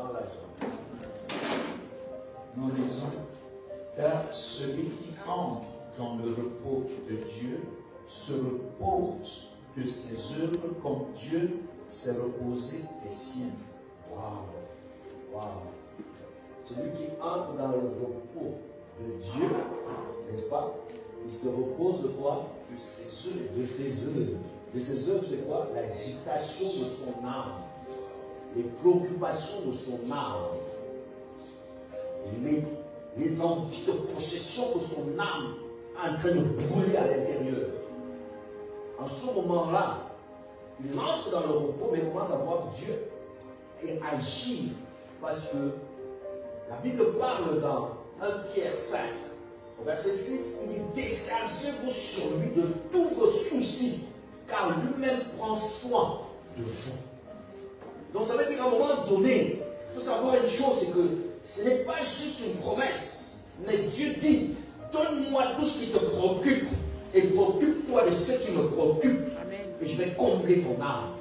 dans la joie. Nous lisons, car celui qui entre dans le repos de Dieu se repose de ses œuvres comme Dieu s'est reposé des siennes. Waouh! Waouh! Celui qui entre dans le repos de Dieu, n'est-ce pas? Il se repose de quoi? De ses œuvres. De ses œuvres. De ses œuvres, c'est quoi? L'agitation de son âme. Les préoccupations de son âme. Les envies de possession que son âme est en train de brûler à l'intérieur. En ce moment-là, il entre dans le repos, mais commence à voir Dieu et agir. Parce que la Bible parle dans 1 Pierre 5, au verset 6, il dit déchargez-vous sur lui de tous vos soucis, car lui-même prend soin de vous. Donc ça veut dire qu'à un moment donné, il faut savoir une chose, c'est que ce n'est pas juste une promesse, mais Dieu dit donne-moi tout ce qui te préoccupe et préoccupe-toi de ce qui me préoccupe. Amen. Et je vais combler ton âme.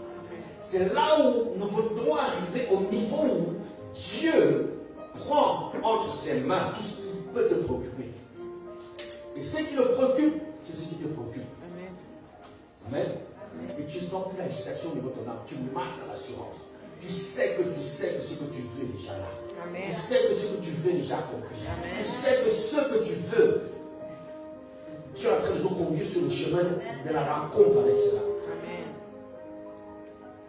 C'est là où nous voudrons arriver au niveau où Dieu prend entre ses mains tout ce qui peut te préoccuper. Et ce qui le préoccupe, c'est ce qui te préoccupe. Amen. Amen. Et tu sens plus l'agitation au niveau de ton âme. Tu marches dans l'assurance. Tu sais que ce que tu veux est déjà là. Amen. Tu sais que ce que tu veux est déjà accompli. Tu sais que ce que tu veux, tu es en train de nous conduire sur le chemin de la rencontre avec cela. Amen.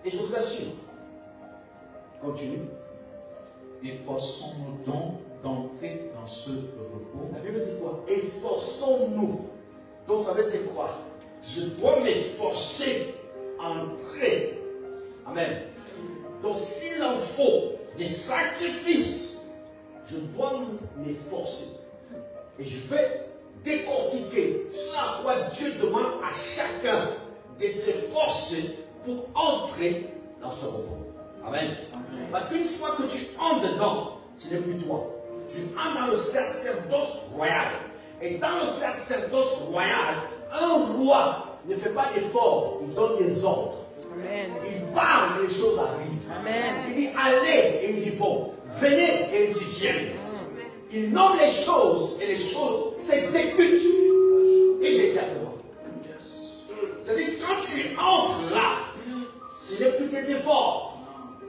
Et je vous assure, continue. Efforçons-nous donc d'entrer dans ce repos. La Bible dit quoi? Efforçons-nous. Donc ça veut dire quoi? Je dois m'efforcer à entrer. Amen. Donc s'il en faut des sacrifices, je dois m'efforcer. Et je vais décortiquer ce à quoi Dieu demande à chacun de s'efforcer pour entrer dans ce repos. Amen. Amen. Parce qu'une fois que tu entres dedans, ce n'est plus toi. Tu entres dans le sacerdoce royal. Et dans le sacerdoce royal, un roi ne fait pas d'effort, il donne des ordres. Amen. Il parle et les choses arrivent. Amen. Il dit allez et ils y vont. Venez et ils y viennent. Il nomme les choses et les choses s'exécutent immédiatement. C'est-à-dire que quand tu entres là, ce n'est plus tes efforts,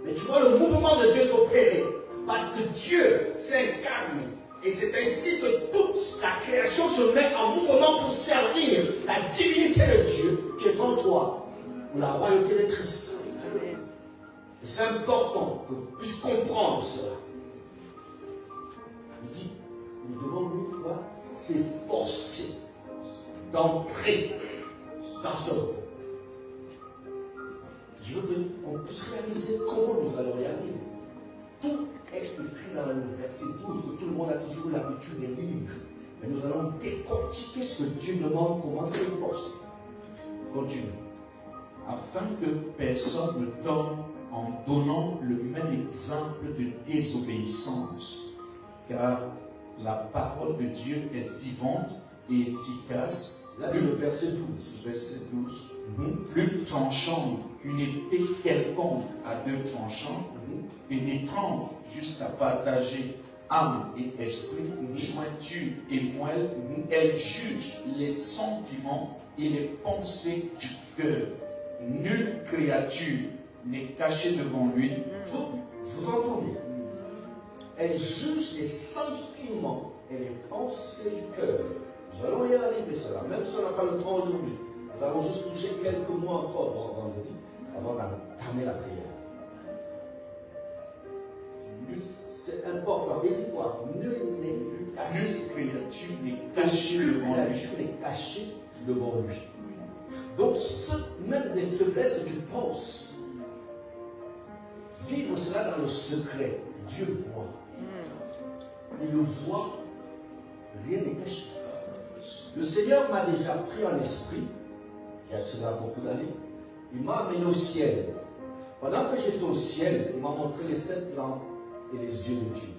mais tu vois le mouvement de Dieu s'opérer. Parce que Dieu s'incarne. Et c'est ainsi que toute la création se met en mouvement pour servir la divinité de Dieu qui est en toi, ou la royauté de Christ. Et c'est important que vous puissiez comprendre cela. Il dit, nous devons nous quoi? S'efforcer d'entrer dans ce repos. Je veux qu'on puisse réaliser comment nous allons y arriver. Tout est écrit dans le verset 12 que tout le monde a toujours l'habitude de lire. Mais nous allons décortiquer ce que Dieu demande, comment s'efforcer. Continue. Afin que personne ne tombe en donnant le même exemple de désobéissance, car la parole de Dieu est vivante et efficace. Là, c'est le verset 12. Verset 12. Plus tranchante qu'une épée quelconque à deux tranchants, pénétrante jusqu'à partager âme et esprit, jointure et moelle, elle juge les sentiments et les pensées du cœur. Nulle créature n'est cachée devant lui. Vous entendez? Elle juge les sentiments et les pensées du cœur. Nous allons y arriver cela, même si on n'a pas le temps aujourd'hui. Nous allons juste toucher quelques mots encore vendredi, avant d'entamer la prière. C'est important. Il dit quoi? Nul créature n'est cachée devant lui. Donc, même des faiblesses que tu penses, vivre cela dans le secret, Dieu voit. Il le voit, rien n'est caché. Le Seigneur m'a déjà pris en esprit, il y a cela beaucoup d'années, il m'a amené au ciel. Pendant que j'étais au ciel, il m'a montré les 7 plans et les yeux de Dieu.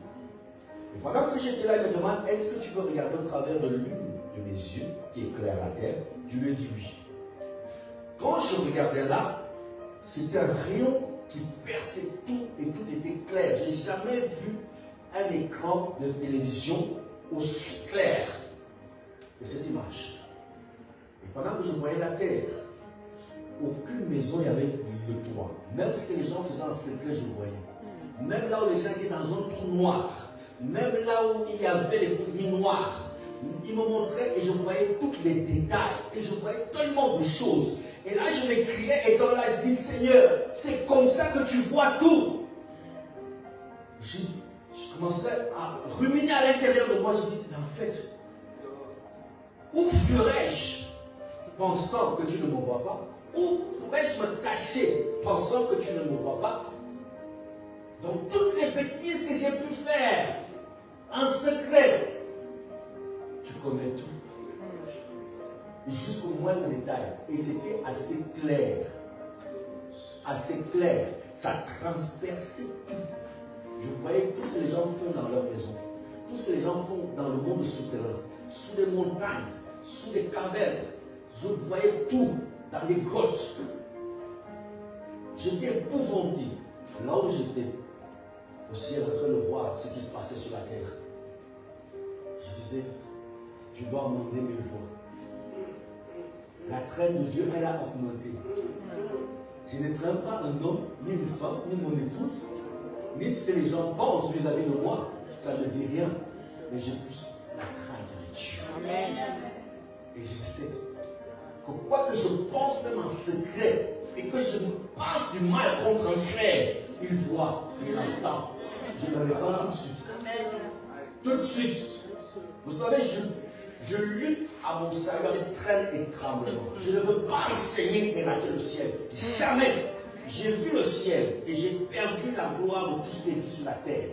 Et pendant que j'étais là, il me demande, est-ce que tu veux regarder au travers de l'une de mes yeux, qui éclaire la terre? Je lui ai dit oui. Quand je regardais là, c'était un rayon qui perçait tout et tout était clair. Je n'ai jamais vu un écran de télévision aussi clair que cette image. Et pendant que je voyais la terre, aucune maison n'y avait le toit. Même ce que les gens faisaient en secret, je voyais. Même là où les gens étaient dans un trou noir, même là où il y avait les fourmis noires, il me montrait et je voyais tous les détails. Et je voyais tellement de choses. Et là, je m'écriais et dans là, je dis, Seigneur, c'est comme ça que tu vois tout. Je commençais à ruminer à l'intérieur de moi. Je dis, mais en fait, où ferais-je pensant que tu ne me vois pas? Où pourrais-je me cacher pensant que tu ne me vois pas? Donc toutes les bêtises que j'ai pu faire en secret, tu connais tout. Jusqu'au moindre détail. Et c'était assez clair. Assez clair. Ça transperçait tout. Je voyais tout ce que les gens font dans leur maison. Tout ce que les gens font dans le monde souterrain. Sous les montagnes, sous les cavernes. Je voyais tout dans les grottes. J'étais épouvanté. Là où j'étais, au ciel, en train de voir ce qui se passait sur la terre. Je disais, je dois amender mes voies. La traîne de Dieu, elle a augmenté. Je ne traîne pas un homme, ni une femme, ni mon épouse, ni ce que les gens pensent vis-à-vis de moi. Ça ne dit rien. Mais j'ai plus la crainte de Dieu. Amen. Et je sais que quoi que je pense même en secret, et que je me passe du mal contre un frère, il voit, il entend. Je me réponds tout de suite. Tout de suite. Vous savez, je lutte à mon salut avec traîne et tremblement. Je ne veux pas enseigner et rater le ciel. Jamais. J'ai vu le ciel et j'ai perdu la gloire de tout ce qui est sur la terre.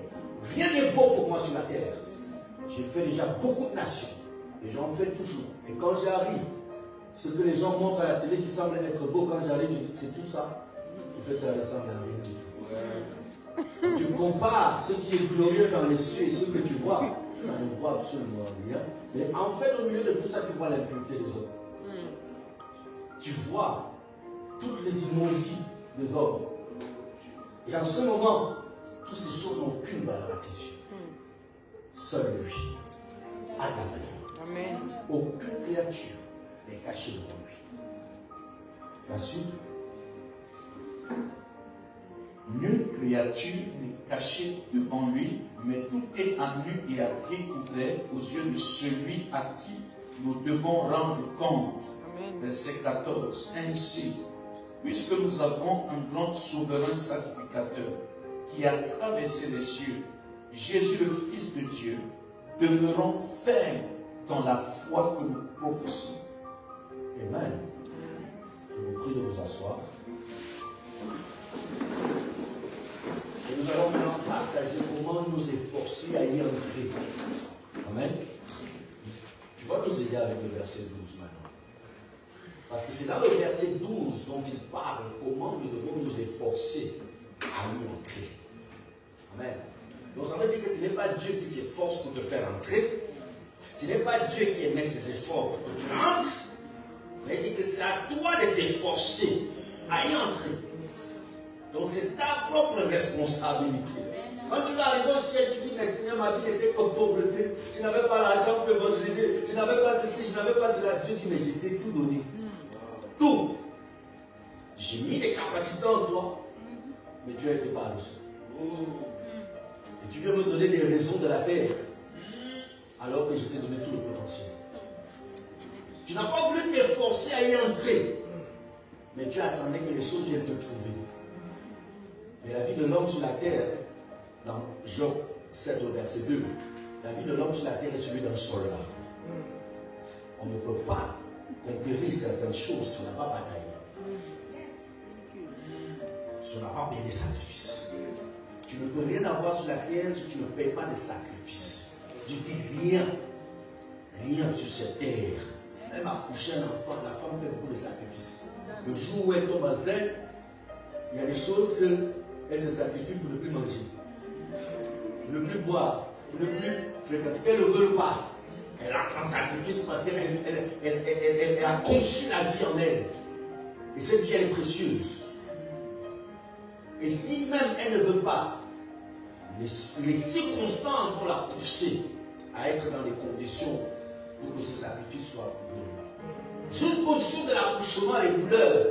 Rien n'est beau pour moi sur la terre. J'ai fait déjà beaucoup de nations. Et j'en fais toujours. Et quand j'arrive, ce que les gens montrent à la télé qui semble être beau, quand j'arrive, je dis c'est tout ça. Peut-être ça ressemble à rien du tout. Tu compares ce qui est glorieux dans les cieux et ce que tu vois, ça ne voit absolument rien. Mais en fait, au milieu de tout ça, tu vois l'impureté des hommes. Tu vois toutes les immondies des hommes. Et en ce moment, toutes ces choses n'ont aucune valeur à tes yeux. Seul lui a la valeur. Amen. Aucune créature n'est cachée devant lui. La suite. Nulle créature n'est cachée devant lui, mais tout est à nu et à découvert aux yeux de celui à qui nous devons rendre compte. Amen. Verset 14. Ainsi, puisque nous avons un grand souverain sacrificateur qui a traversé les cieux, Jésus le Fils de Dieu, demeurons fermes dans la foi que nous professons. Amen. Je vous prie de vous asseoir. Et nous allons maintenant partager comment nous efforcer à y entrer. Amen. Tu vas nous aider avec le verset 12 maintenant. Parce que c'est dans le verset 12 dont il parle comment nous devons nous efforcer à y entrer. Amen. Donc ça veut dire que ce n'est pas Dieu qui s'efforce pour te faire entrer. Ce n'est pas Dieu qui émet ses efforts pour que tu entres. Mais il dit que c'est à toi de t'efforcer à y entrer. Donc c'est ta propre responsabilité. Quand tu vas arriver au ciel, tu dis, mais Seigneur, ma vie était comme pauvreté. Je n'avais pas l'argent pour évangéliser. Je n'avais pas ceci, je n'avais pas cela. Dieu dit, mais je t'ai tout donné. Tout. J'ai mis des capacités en toi. Mais tu as été paresseux. Et tu viens me donner des raisons de la faire. Alors que je t'ai donné tout le potentiel. Tu n'as pas voulu t'efforcer à y entrer. Mais tu attendais que les choses viennent te trouver. Mais la vie de l'homme sur la terre, dans Job 7 au verset 2, la vie de l'homme sur la terre est celui d'un soldat. On ne peut pas conquérir certaines choses si on n'a pas bataillé. Si on n'a pas payé des sacrifices. Tu ne peux rien avoir sur la terre si tu ne payes pas des sacrifices. Je dis rien. Rien sur cette terre. Même accoucher un enfant, la femme fait beaucoup de sacrifices. Le jour où elle tombe enceinte, il y a des choses qu'elle se sacrifie pour ne plus manger, pour ne plus boire, pour ne plus fréquenter. Qu'elle ne veut pas. Elle a un sacrifice parce qu'elle a conçu la vie en elle. Et cette vie, elle est précieuse. Et si même elle ne veut pas, les circonstances vont la pousser à être dans des conditions pour que ce sacrifice soit glorieux. Jusqu'au jour de l'accouchement, les douleurs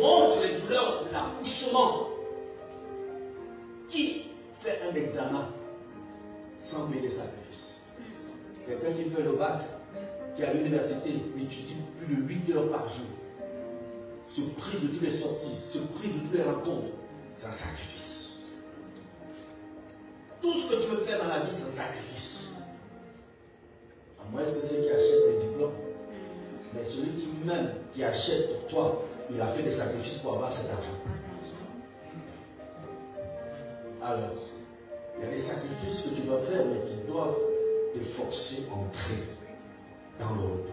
montrent les douleurs de l'accouchement. Qui fait un examen sans payer de sacrifice? Quelqu'un qui fait le bac, qui à l'université étudie plus de 8 heures par jour, se prive de toutes les sorties, se prive de toutes les rencontres, c'est un sacrifice. Tout ce que tu veux faire dans la vie, c'est un sacrifice. À moins que ceux qui achètent des diplômes. Mais celui qui achète pour toi, il a fait des sacrifices pour avoir cet argent. Alors, il y a des sacrifices que tu dois faire, mais qui doivent te forcer à entrer dans le repos.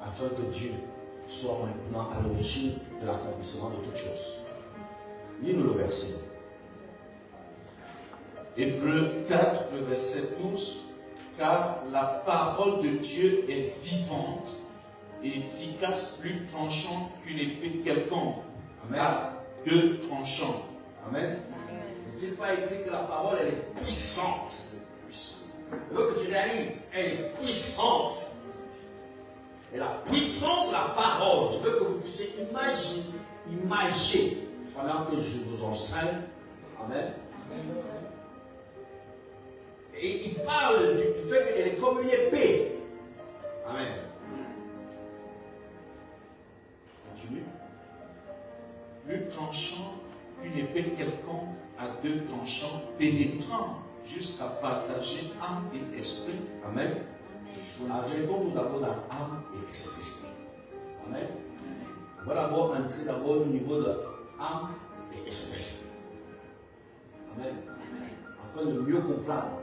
Afin que Dieu soit maintenant à l'origine de l'accomplissement de toutes choses. Lis-nous le verset. Hébreux 4, le verset 12. Car la parole de Dieu est vivante et efficace, plus tranchante qu'une épée quelconque. Amen. À deux tranchants. Amen. N'est-il pas écrit que la parole, elle est puissante? Je veux que tu réalises, elle est puissante. Et la puissance de la parole, je veux que vous puissiez imaginer pendant que je vous enseigne. Amen. Et il parle du fait qu'elle est comme une épée. Amen. Continue. Plus tranchant qu'une épée quelconque à deux tranchants, pénétrant jusqu'à partager âme et esprit. Amen. Arrêtons-nous d'abord dans âme et esprit. Amen. On va d'abord entrer au niveau de âme et esprit. Amen. Afin de mieux comprendre.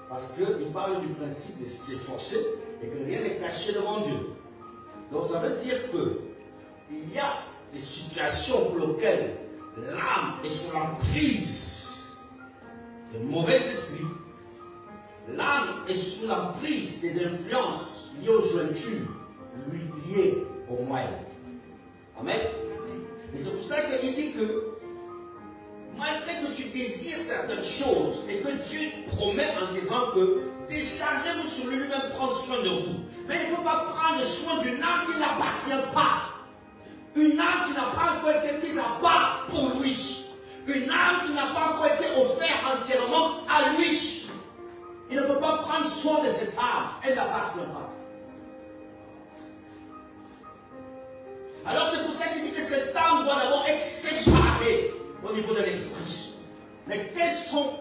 Parce qu'il parle du principe de s'efforcer et que rien n'est caché devant Dieu. Donc ça veut dire qu'il y a des situations pour lesquelles l'âme est sous l'emprise de mauvais esprits. L'âme est sous l'emprise des influences liées aux jointures, liées aux moelles. Amen. Et c'est pour ça qu'il dit que malgré que tu désires certaines choses et que Dieu promet en disant que déchargez-vous sur lui-même, prendre soin de vous. Mais il ne peut pas prendre soin d'une âme qui n'appartient pas. Une âme qui n'a pas encore été mise à part pour lui. Une âme qui n'a pas encore été offerte entièrement à lui. Il ne peut pas prendre soin de cette âme. Elle n'appartient pas. Alors c'est pour ça qu'il dit que cette âme doit d'abord être séparée au niveau de l'esprit. Mais quels sont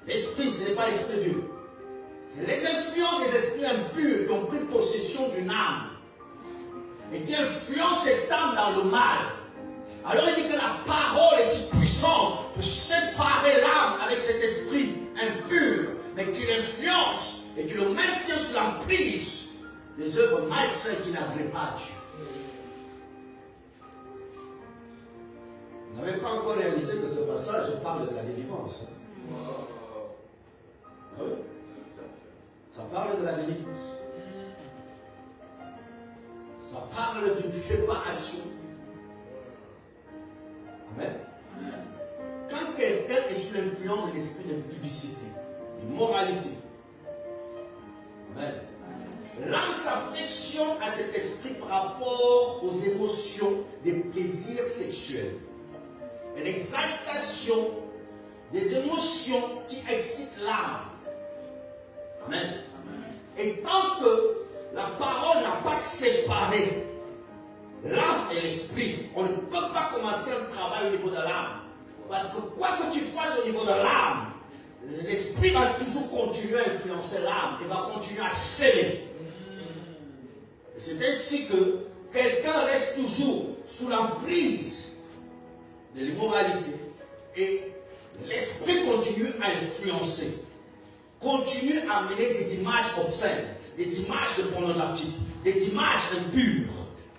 l'esprit? Ce n'est pas l'esprit de Dieu. C'est les influences des esprits impurs qui ont pris possession d'une âme et qui influencent cette âme dans le mal. Alors il dit que la parole est si puissante pour séparer l'âme avec cet esprit impur, mais qui l'influence et qui le maintient sous l'emprise des œuvres malsaines qui n'agréent pas à Dieu. Vous n'avez pas encore réalisé que ce passage parle de la délivrance. Ah oui? Ça parle de la délivrance. Ça parle d'une séparation. Amen. Quand quelqu'un est sous l'influence de l'esprit d'impudicité, d'immoralité, amen, l'âme s'affectionne à cet esprit par rapport aux émotions des plaisirs sexuels. Et l'exaltation des émotions qui excitent l'âme. Amen. Et tant que la parole n'a pas séparé l'âme et l'esprit, on ne peut pas commencer un travail au niveau de l'âme. Parce que quoi que tu fasses au niveau de l'âme, l'esprit va toujours continuer à influencer l'âme et va continuer à s'aimer. Et c'est ainsi que quelqu'un reste toujours sous l'emprise de l'immoralité et l'esprit continue à influencer, continue à amener des images obscènes, des images de pornographie, des images impures.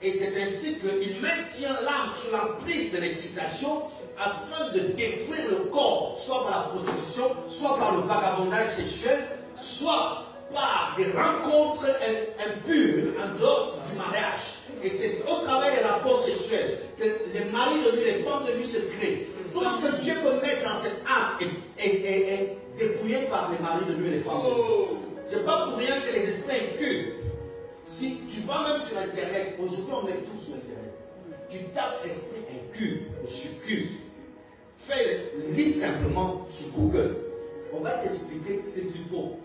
Et c'est ainsi qu'il maintient l'âme sous l'emprise de l'excitation afin de détruire le corps, soit par la prostitution, soit par le vagabondage sexuel, soit par des rencontres impures en dehors du mariage. Et c'est au travers des rapports sexuels que les maris de lui, les femmes de lui se créent. Dieu peut mettre dans cette âme est dépouillée par les maris de Dieu et les femmes de Dieu. Ce n'est pas pour rien que les esprits incurent. Si tu vas même sur Internet, aujourd'hui on met tout sur Internet, tu tapes esprit incur, succube, lis simplement sur Google. On va t'expliquer que c'est du faux.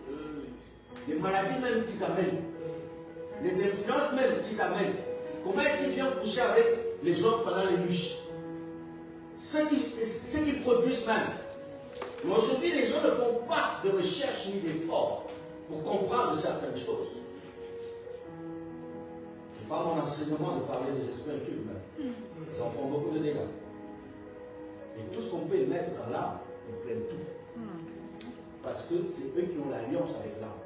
Les maladies même qu'ils amènent, les influences même qu'ils amènent. Comment est-ce qu'ils viennent coucher avec les gens pendant les nuits? Ce qu'ils produisent même. Mais aujourd'hui, les gens ne font pas de recherche ni d'effort pour comprendre certaines choses. C'est pas mon enseignement de parler des esprits incubes même. Ils en font beaucoup de dégâts. Et tout ce qu'on peut mettre dans l'âme, ils prennent tout. Parce que c'est eux qui ont l'alliance avec l'âme.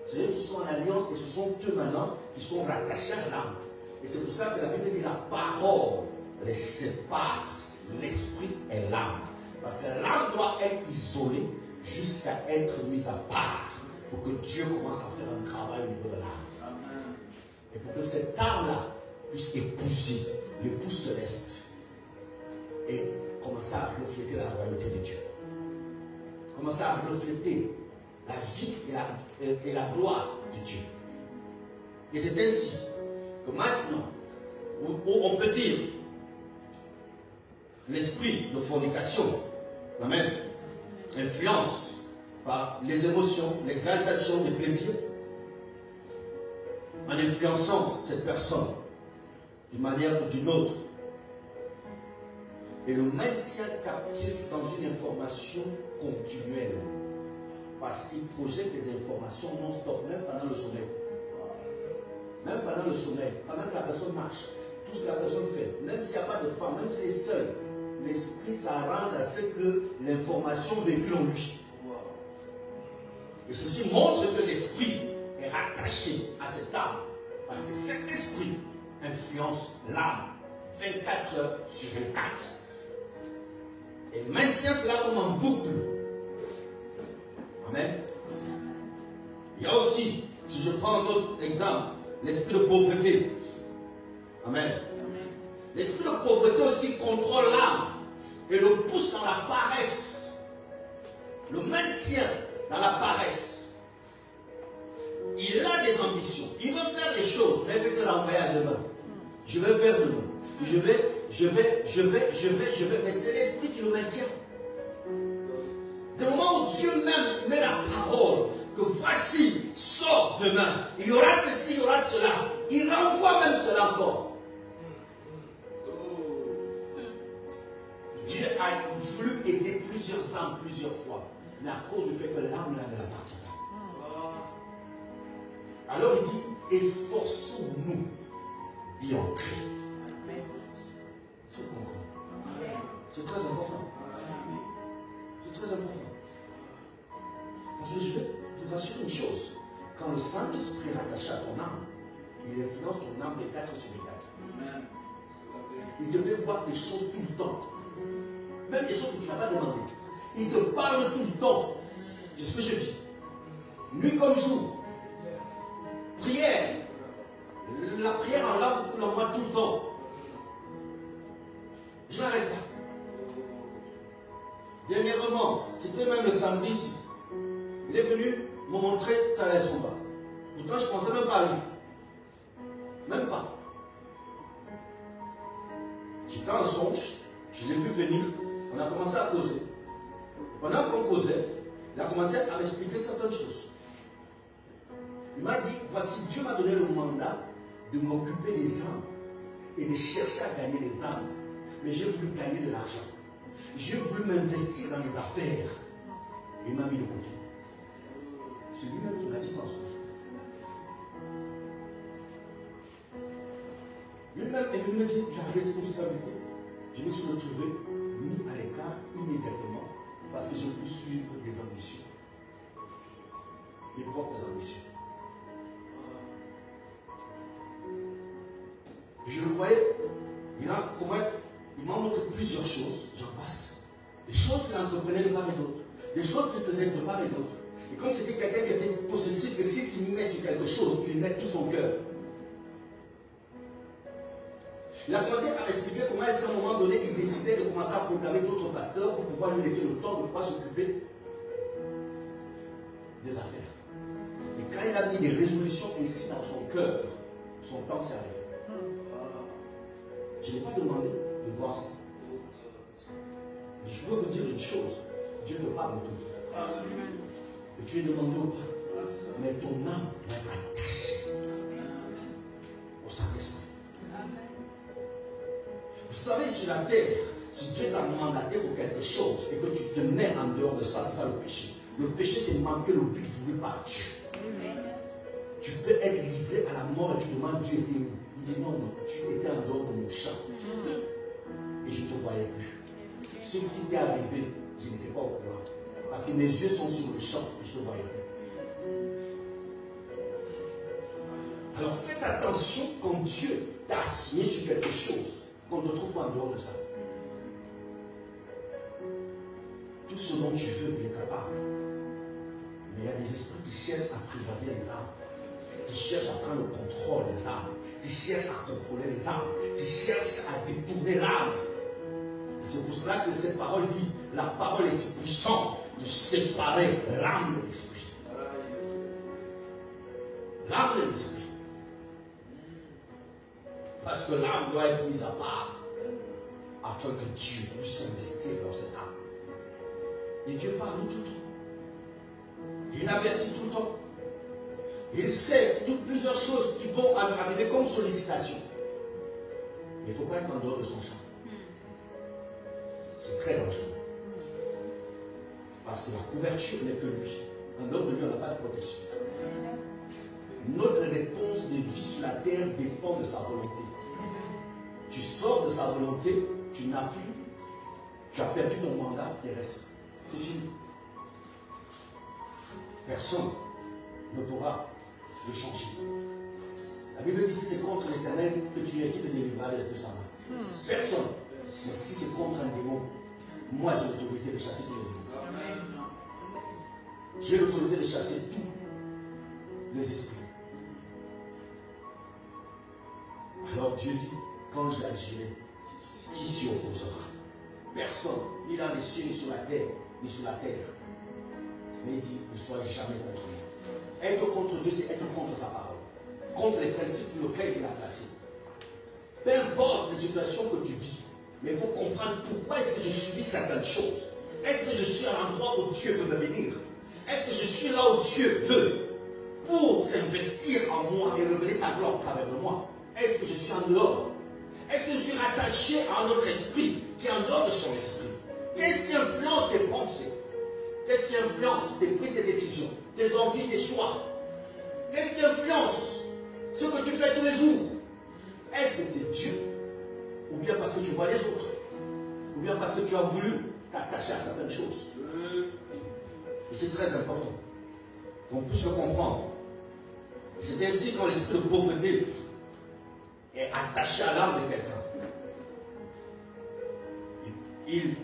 C'est eux qui sont en alliance et ce sont eux maintenant qui sont rattachés à l'âme. Et c'est pour ça que la Bible dit la parole les sépare, l'esprit et l'âme. Parce que l'âme doit être isolée jusqu'à être mise à part pour que Dieu commence à faire un travail au niveau de l'âme. Et pour que cette âme-là puisse épouser l'époux céleste et commencer à refléter la royauté de Dieu. Commencer à refléter la vie et la gloire de Dieu. Et c'est ainsi que maintenant, on peut dire l'esprit de fornication, amen, influence par les émotions, l'exaltation des plaisirs, en influençant cette personne d'une manière ou d'une autre, et le maintient captif dans une information continuelle. Parce qu'il projette des informations non-stop, même pendant le sommeil. Même pendant le sommeil, pendant que la personne marche, tout ce que la personne fait, même s'il n'y a pas de femme, même s'il est seul, l'esprit s'arrange à ce que l'information véhicule en lui. Et c'est ce qui montre que l'esprit est rattaché à cette âme. Parce que cet esprit influence l'âme 24 heures sur 24. Et maintient cela comme en boucle. Amen. Il y a aussi, si je prends un autre exemple, l'esprit de pauvreté. Amen. L'esprit de pauvreté aussi contrôle l'âme et le pousse dans la paresse. Le maintient dans la paresse. Il a des ambitions. Il veut faire des choses, mais il veut que l'envoyer à demain. Je vais faire demain. Je vais. Mais c'est l'esprit qui le maintient. Du moment où Dieu même met la parole, que voici, sors demain, il y aura ceci, il y aura cela. Il renvoie même cela encore. Dieu a voulu aider plusieurs âmes, plusieurs fois. Mais à cause du fait que l'âme là ne l'appartient pas. Alors il dit, efforçons-nous d'y entrer. C'est concret. C'est très important. C'est très important. Parce que je vais vous rassurer une chose. Quand le Saint-Esprit est rattaché à ton âme, il influence ton âme de 4 sur 4. Il te fait voir des choses tout le temps. Même des choses que tu n'as pas demandé. Il te parle tout le temps. C'est ce que je vis. Nuit comme jour. Prière. La prière en langue coule en moi tout le temps. Je n'arrête pas. Dernièrement, c'était même le samedi ici. Il est venu me montrer Tala Somba. Pourtant, je ne pensais même pas à lui. Même pas. J'étais en songe, je l'ai vu venir, on a commencé à causer. Pendant qu'on causait, il a commencé à m'expliquer certaines choses. Il m'a dit, voici, Dieu m'a donné le mandat de m'occuper des âmes et de chercher à gagner les âmes. Mais j'ai voulu gagner de l'argent. J'ai voulu m'investir dans les affaires. Il m'a mis de côté. C'est lui-même qui m'a dit sans songe. Lui-même est venu me dire, j'avais des responsabilités. Je me suis retrouvé mis à l'écart immédiatement parce que j'ai voulu suivre des ambitions. Mes propres ambitions. Et je le voyais, il m'a montré plusieurs choses, j'en passe. Des choses qu'il entreprenait de part et d'autre. Des choses qu'il faisait de part et d'autre. Et comme c'était quelqu'un qui était possessif, et s'il met sur quelque chose, il met tout son cœur. Il a commencé à expliquer comment est-ce qu'à un moment donné, il décidait de commencer à proclamer d'autres pasteurs pour pouvoir lui laisser le temps de pouvoir s'occuper des affaires. Et quand il a mis des résolutions ainsi dans son cœur, son temps s'est arrivé. Je n'ai pas demandé de voir ça. Je peux vous dire une chose, Dieu ne parle tout. Que tu es demandé ou pas, mais ton âme va être attachée au Saint-Esprit. Vous savez, sur la terre, si Dieu t'a mandaté pour quelque chose et que tu te mets en dehors de ça, c'est ça le péché. Le péché, c'est manquer le but voulu par Dieu. Tu peux être livré à la mort et tu demandes Dieu était où? Il dit non, tu étais en dehors de mon champ. Et je ne te voyais plus. Ce qui t'est arrivé, je n'étais pas au courant. Parce que mes yeux sont sur le champ et je ne te voyais plus. Alors faites attention quand Dieu t'a assigné sur quelque chose, qu'on ne te trouve pas en dehors de ça. Tout ce dont tu veux, il est capable. Mais il y a des esprits qui cherchent à privager les âmes, qui cherchent à prendre le contrôle des âmes, qui cherchent à contrôler les âmes, qui cherchent à détourner l'âme. Et c'est pour cela que cette parole dit, la parole est si puissante de séparer l'âme de l'esprit. L'âme de l'esprit. Parce que l'âme doit être mise à part afin que Dieu puisse s'investir dans cette âme. Et Dieu parle tout le temps. Il avertit tout le temps. Il sait plusieurs choses qui vont arriver comme sollicitation. Mais il ne faut pas être en dehors de son champ. C'est très dangereux. Parce que la couverture n'est que lui. En dehors de lui, on n'a pas de protection. Notre réponse de vie sur la terre dépend de sa volonté. Tu sors de sa volonté, tu n'as plus, tu as perdu ton mandat terrestre. C'est fini. Personne ne pourra le changer. La Bible dit si c'est contre l'Éternel que tu es, qui te délivrera de sa main. Personne. Mais si c'est contre un démon, moi j'ai l'autorité de chasser tous les démons. J'ai l'autorité de chasser tous les esprits. Alors Dieu dit, quand j'agirai, qui s'y opposera? Personne, ni dans les cieux, ni sur la terre, ni sur la terre. Mais il dit, ne sois jamais contre lui. Être contre Dieu, c'est être contre sa parole. Contre les principes pour lesquels il a placés. Peu importe les situations que tu vis, mais il faut comprendre pourquoi est-ce que je subis certaines choses. Est-ce que je suis à l'endroit où Dieu veut me bénir? Est-ce que je suis là où Dieu veut pour s'investir en moi et révéler sa gloire au travers de moi? Est-ce que je suis en dehors? Est-ce que je suis rattaché à un autre esprit qui est en dehors de son esprit? Qu'est-ce qui influence tes pensées? Qu'est-ce qui influence tes prises de décisions, tes envies, tes choix? Qu'est-ce qui influence ce que tu fais tous les jours? Est-ce que c'est Dieu? Ou bien parce que tu vois les autres? Ou bien parce que tu as voulu t'attacher à certaines choses? Et c'est très important qu'on puisse le comprendre. C'est ainsi quand l'esprit de pauvreté est attaché à l'âme de quelqu'un. Il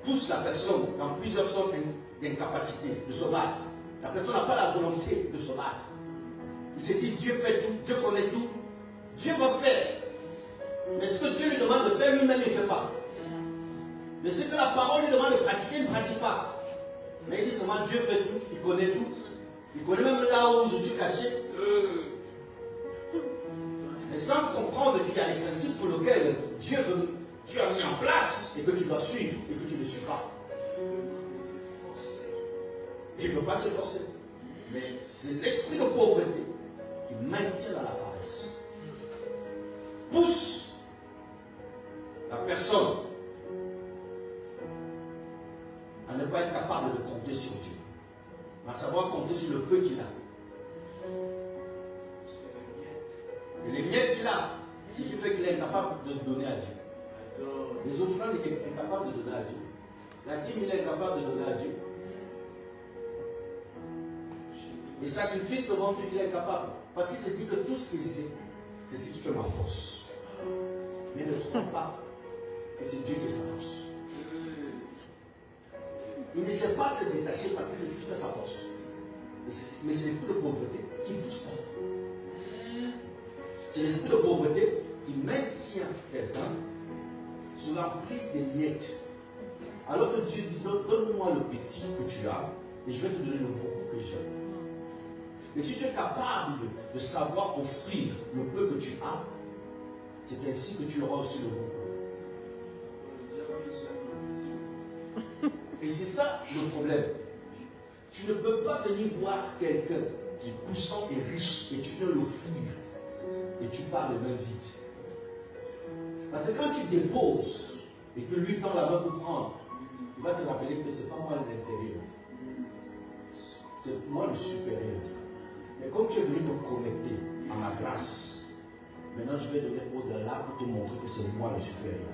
pousse la personne dans plusieurs sortes d'incapacités, de se battre. La personne n'a pas la volonté de se battre. Il s'est dit, Dieu fait tout, Dieu connaît tout, Dieu va faire. Mais ce que Dieu lui demande de faire, lui-même, il ne fait pas. Mais ce que la parole lui demande de pratiquer, il ne pratique pas. Mais il dit seulement, Dieu fait tout, il connaît tout. Il connaît même là où je suis caché. Mais sans comprendre qu'il y a des principes pour lesquels Dieu a mis en place et que tu dois suivre et que tu ne suis pas. Il ne veut pas s'efforcer. Mais c'est l'esprit de pauvreté qui maintient dans la paresse. Pousse la personne à ne pas être capable de compter sur Dieu, mais à savoir compter sur le peu qu'il a. Et les miettes qu'il a, c'est ce qui fait qu'il est incapable de donner à Dieu. Les offrandes, il est incapable de donner à Dieu. La dîme, il est incapable de donner à Dieu. Les sacrifices devant Dieu, il est incapable. Parce qu'il s'est dit que tout ce que j'ai, c'est ce qui fait ma force. Mais ne trouve pas que c'est Dieu qui est sa force. Il ne sait pas se détacher parce que c'est ce qui fait sa force. Mais c'est l'esprit de pauvreté qui pousse ça. C'est l'esprit de pauvreté qui maintient quelqu'un sous l'emprise des miettes. Alors que Dieu dit, donne-moi le petit que tu as et je vais te donner le beaucoup que j'ai. Mais si tu es capable de savoir offrir le peu que tu as, c'est ainsi que tu auras aussi le beaucoup. Et c'est ça le problème. Tu ne peux pas venir voir quelqu'un qui est puissant et riche et tu viens l'offrir et tu pars les mains vides. Parce que quand tu déposes et que lui tend la main pour prendre, il va te rappeler que ce n'est pas moi l'intérieur, c'est moi le supérieur. Mais comme tu es venu te connecter à ma grâce, maintenant je vais donner au-delà pour te montrer que c'est moi le supérieur.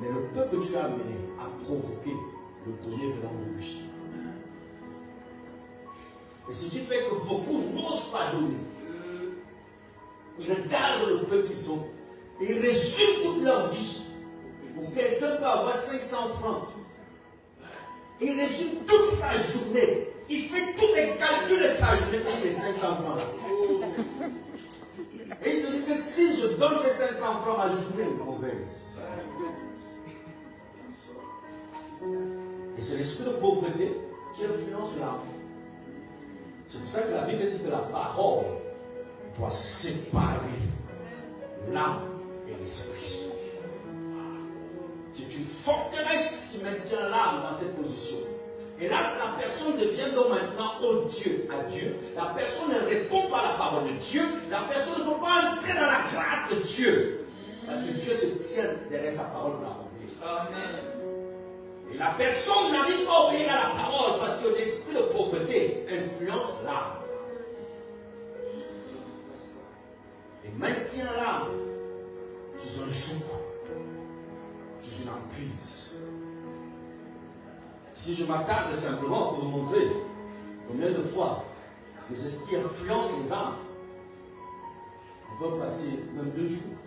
Mais le peu que tu as amené a provoqué le donner venant de lui. Et ce qui fait que beaucoup n'osent pas donner. Ils regardent le peu qu'ils ont et ils résument toute leur vie. Ou quelqu'un peut avoir 500 francs. Il résume toute sa journée. Il fait tous les calculs de sa journée pour les 500 francs. Et il se dit que si je donne ces 500 francs, ma journée est mauvaise. Et c'est l'esprit de pauvreté qui influence l'âme. C'est pour ça que la Bible dit que la parole doit séparer l'âme et l'esprit. C'est une forteresse qui maintient l'âme dans cette position. Et là, la personne devient donc maintenant odieux à Dieu. La personne ne répond pas à la parole de Dieu. La personne ne peut pas entrer dans la grâce de Dieu. Parce que Dieu se tient derrière sa parole pour l'accomplir. Amen. Et la personne n'arrive pas à obéir à la parole parce que l'esprit de pauvreté influence l'âme. Et maintient l'âme sous un joug, sous une emprise. Si je m'attarde simplement pour vous montrer combien de fois les esprits influencent les âmes, on peut passer même 2 jours.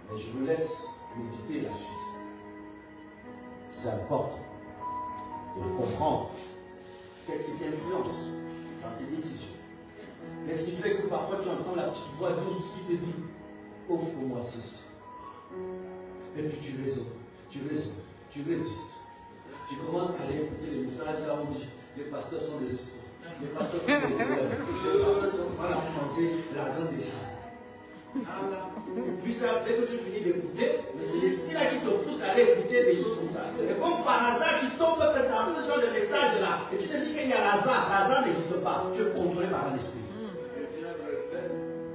Mais je vous laisse méditer la suite. C'est important de comprendre qu'est-ce qui t'influence dans tes décisions. Qu'est-ce qui fait que parfois tu entends la petite voix douce qui te dit « Offre-moi ceci ». Et puis tu résistes. Tu commences à aller écouter les messages là où on dit les pasteurs sont des esprits, les pasteurs sont des voleurs, les pasteurs sont mal à manger l'argent des gens. Et puis ça fait que tu finis d'écouter, mais c'est l'esprit là qui te pousse à aller écouter des choses comme ça. Et comme par hasard, tu tombes dans ce genre de message là, et tu te dis qu'il y a Lazare n'existe pas, tu es contrôlé par un esprit.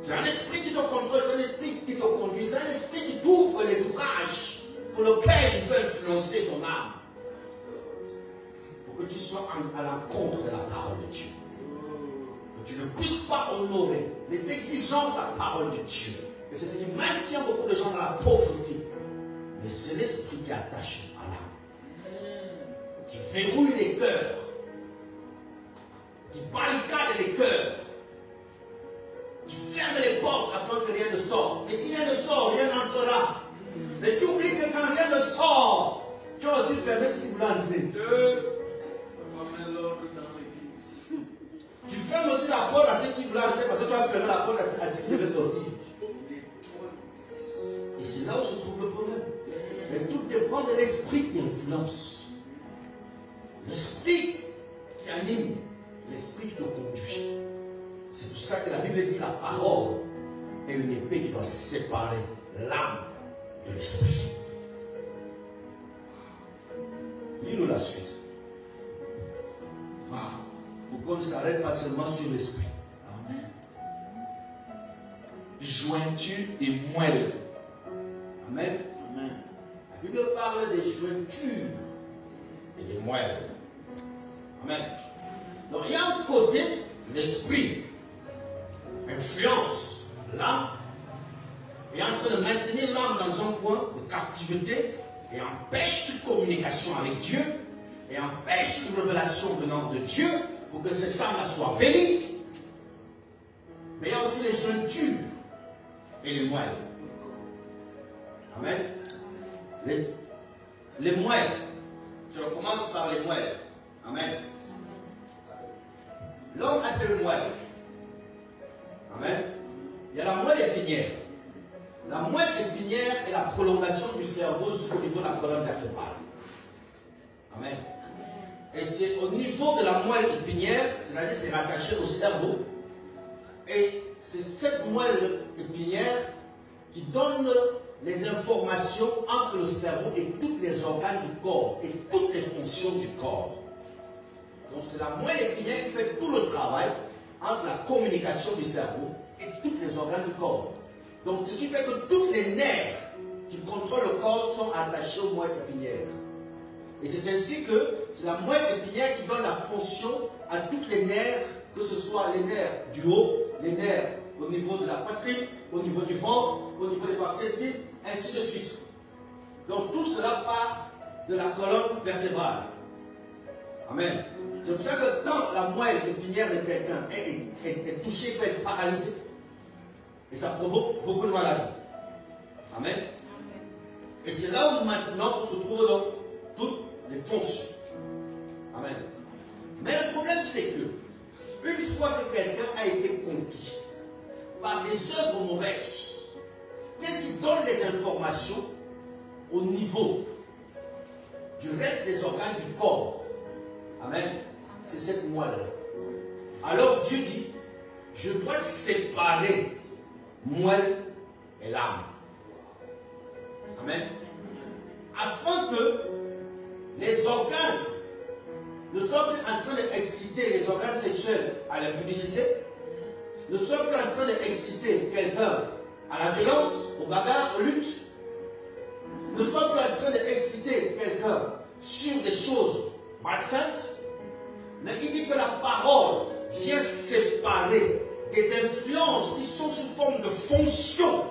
C'est un esprit qui te contrôle, c'est un esprit qui te conduit, c'est un esprit qui t'ouvre les ouvrages pour lesquels il veut influencer ton âme. Pour que tu sois à l'encontre de la parole de Dieu. Que tu ne puisses pas honorer les exigences de la parole de Dieu. Et c'est ce qui maintient beaucoup de gens dans la pauvreté. Mais c'est l'esprit qui est attaché à l'âme. Qui verrouille les cœurs. Qui barricade les cœurs. Qui ferme les portes afin que rien ne sorte. Mais si rien ne sort, rien n'entrera. Mais tu oublies que quand rien ne sort, tu as aussi fermé ce qui voulait entrer. Tu fermes aussi la porte à ce qui voulait entrer parce que tu as fermé la porte à ce qui devait sortir. Et c'est là où se trouve le problème. Mais tout dépend de l'esprit qui influence. L'esprit qui anime. L'esprit qui te conduit. C'est pour ça que la Bible dit la parole est une épée qui doit séparer l'âme de l'esprit. Lis-nous la suite. Pour qu'on ne s'arrête pas seulement sur l'esprit. Amen. Jointure et moelle. Amen. Amen. La Bible parle des jointures et des moelles. Amen. Donc il y a un côté, l'esprit influence l'âme et est en train de maintenir l'âme dans un coin de captivité et empêche toute communication avec Dieu et empêche toute révélation venant de Dieu pour que cette âme soit bénie. Mais il y a aussi les jointures et les moelles. Amen. Les moelles. Je commence par les moelles. Amen. L'homme a deux moelles. Amen. Il y a la moelle épinière. La moelle épinière est la prolongation du cerveau jusqu'au niveau de la colonne vertébrale. Amen. Et c'est au niveau de la moelle épinière, c'est-à-dire c'est rattaché au cerveau. Et c'est cette moelle épinière qui donne les informations entre le cerveau et tous les organes du corps et toutes les fonctions du corps. Donc c'est la moelle épinière qui fait tout le travail entre la communication du cerveau et tous les organes du corps. Donc ce qui fait que tous les nerfs qui contrôlent le corps sont attachés aux moelles épinières. Et c'est ainsi que c'est la moelle épinière qui donne la fonction à tous les nerfs, que ce soit les nerfs du haut, les nerfs au niveau de la poitrine, au niveau du ventre, au niveau des parties intimes, ainsi de suite. Donc tout cela part de la colonne vertébrale. Amen. C'est pour ça que quand la moelle épinière de quelqu'un est touchée, peut être paralysée. Et ça provoque beaucoup de maladies. Amen. Et c'est là où maintenant se trouvent donc toutes les fonctions. Amen. Mais le problème c'est que, une fois que quelqu'un a été conquis par les œuvres mauvaises, qu'est-ce qui donne les informations au niveau du reste des organes du corps? Amen. C'est cette moelle-là. Alors Dieu dit, je dois séparer moelle et l'âme. Amen. Afin que les organes ne soient plus en train d'exciter les organes sexuels à la publicité, ne soient plus en train d'exciter quelqu'un à la violence, aux bagarres, aux luttes, ne soient plus en train d'exciter quelqu'un sur des choses malsaines. Mais il dit que la parole vient séparer des influences qui sont sous forme de fonctions,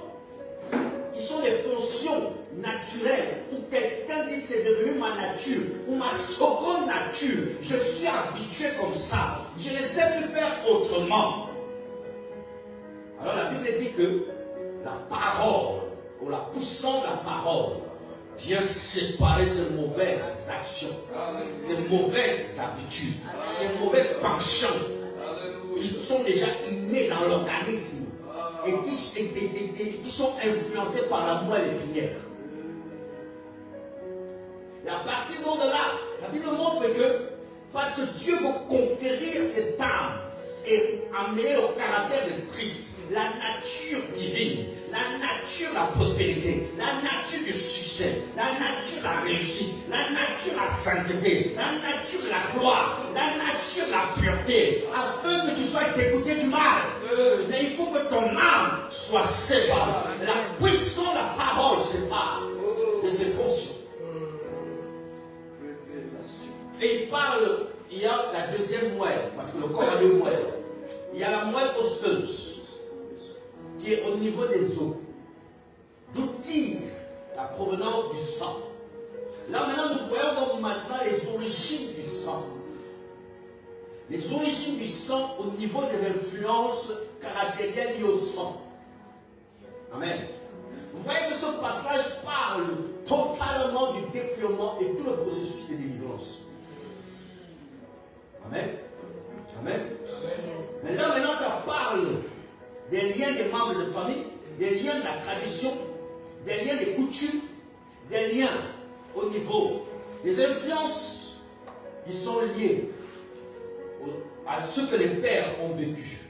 qui sont des fonctions naturelles, où quelqu'un dit c'est devenu ma nature, ou ma seconde nature, je suis habitué comme ça, je ne sais plus faire autrement. Alors la Bible dit que la parole, ou la puissance de la parole, vient séparer ces mauvaises actions, ces mauvaises habitudes, ces mauvais penchants qui sont déjà innés dans l'organisme et qui sont influencés par la moelle épinière. Et à partir de là, la Bible montre que parce que Dieu veut conquérir cette âme et amener le caractère de Christ, la nature divine, la nature de la prospérité, la nature du succès, la nature de la réussite, la nature de la sainteté, la nature de la gloire, la nature de la pureté, afin que tu sois dégoûté du mal. Mais il faut que ton âme soit séparée. La puissance de la parole sépare de ses fonctions. Et il parle, il y a la deuxième moelle, parce que le corps a deux moelles. Il y a la moelle osseuse, qui est au niveau des os, d'où tire la provenance du sang. Là maintenant, nous voyons donc maintenant les origines du sang. Les origines du sang au niveau des influences caractérielles liées au sang. Amen. Vous voyez que ce passage parle totalement du déploiement et tout le processus de délivrance. Amen. Amen. Mais là maintenant, ça parle des liens des membres de famille, des liens de la tradition, des liens des coutumes, des liens au niveau des influences qui sont liées à ce que les pères ont vécu.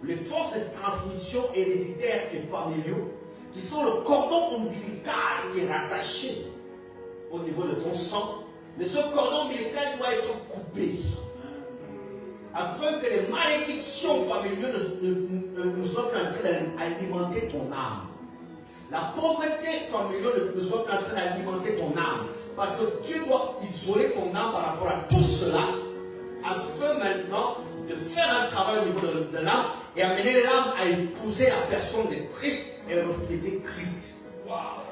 Les forces de transmission héréditaires et familiaux qui sont le cordon ombilical qui est rattaché au niveau de ton sang. Mais ce cordon ombilical doit être coupé afin que les malédictions familiales ne soient pas en train d'alimenter ton âme. La pauvreté familiale ne soit pas en train d'alimenter ton âme. Parce que Dieu doit isoler ton âme par rapport à tout cela, afin maintenant de faire un travail au niveau de l'âme et amener l'âme à épouser la personne de Christ et refléter Christ.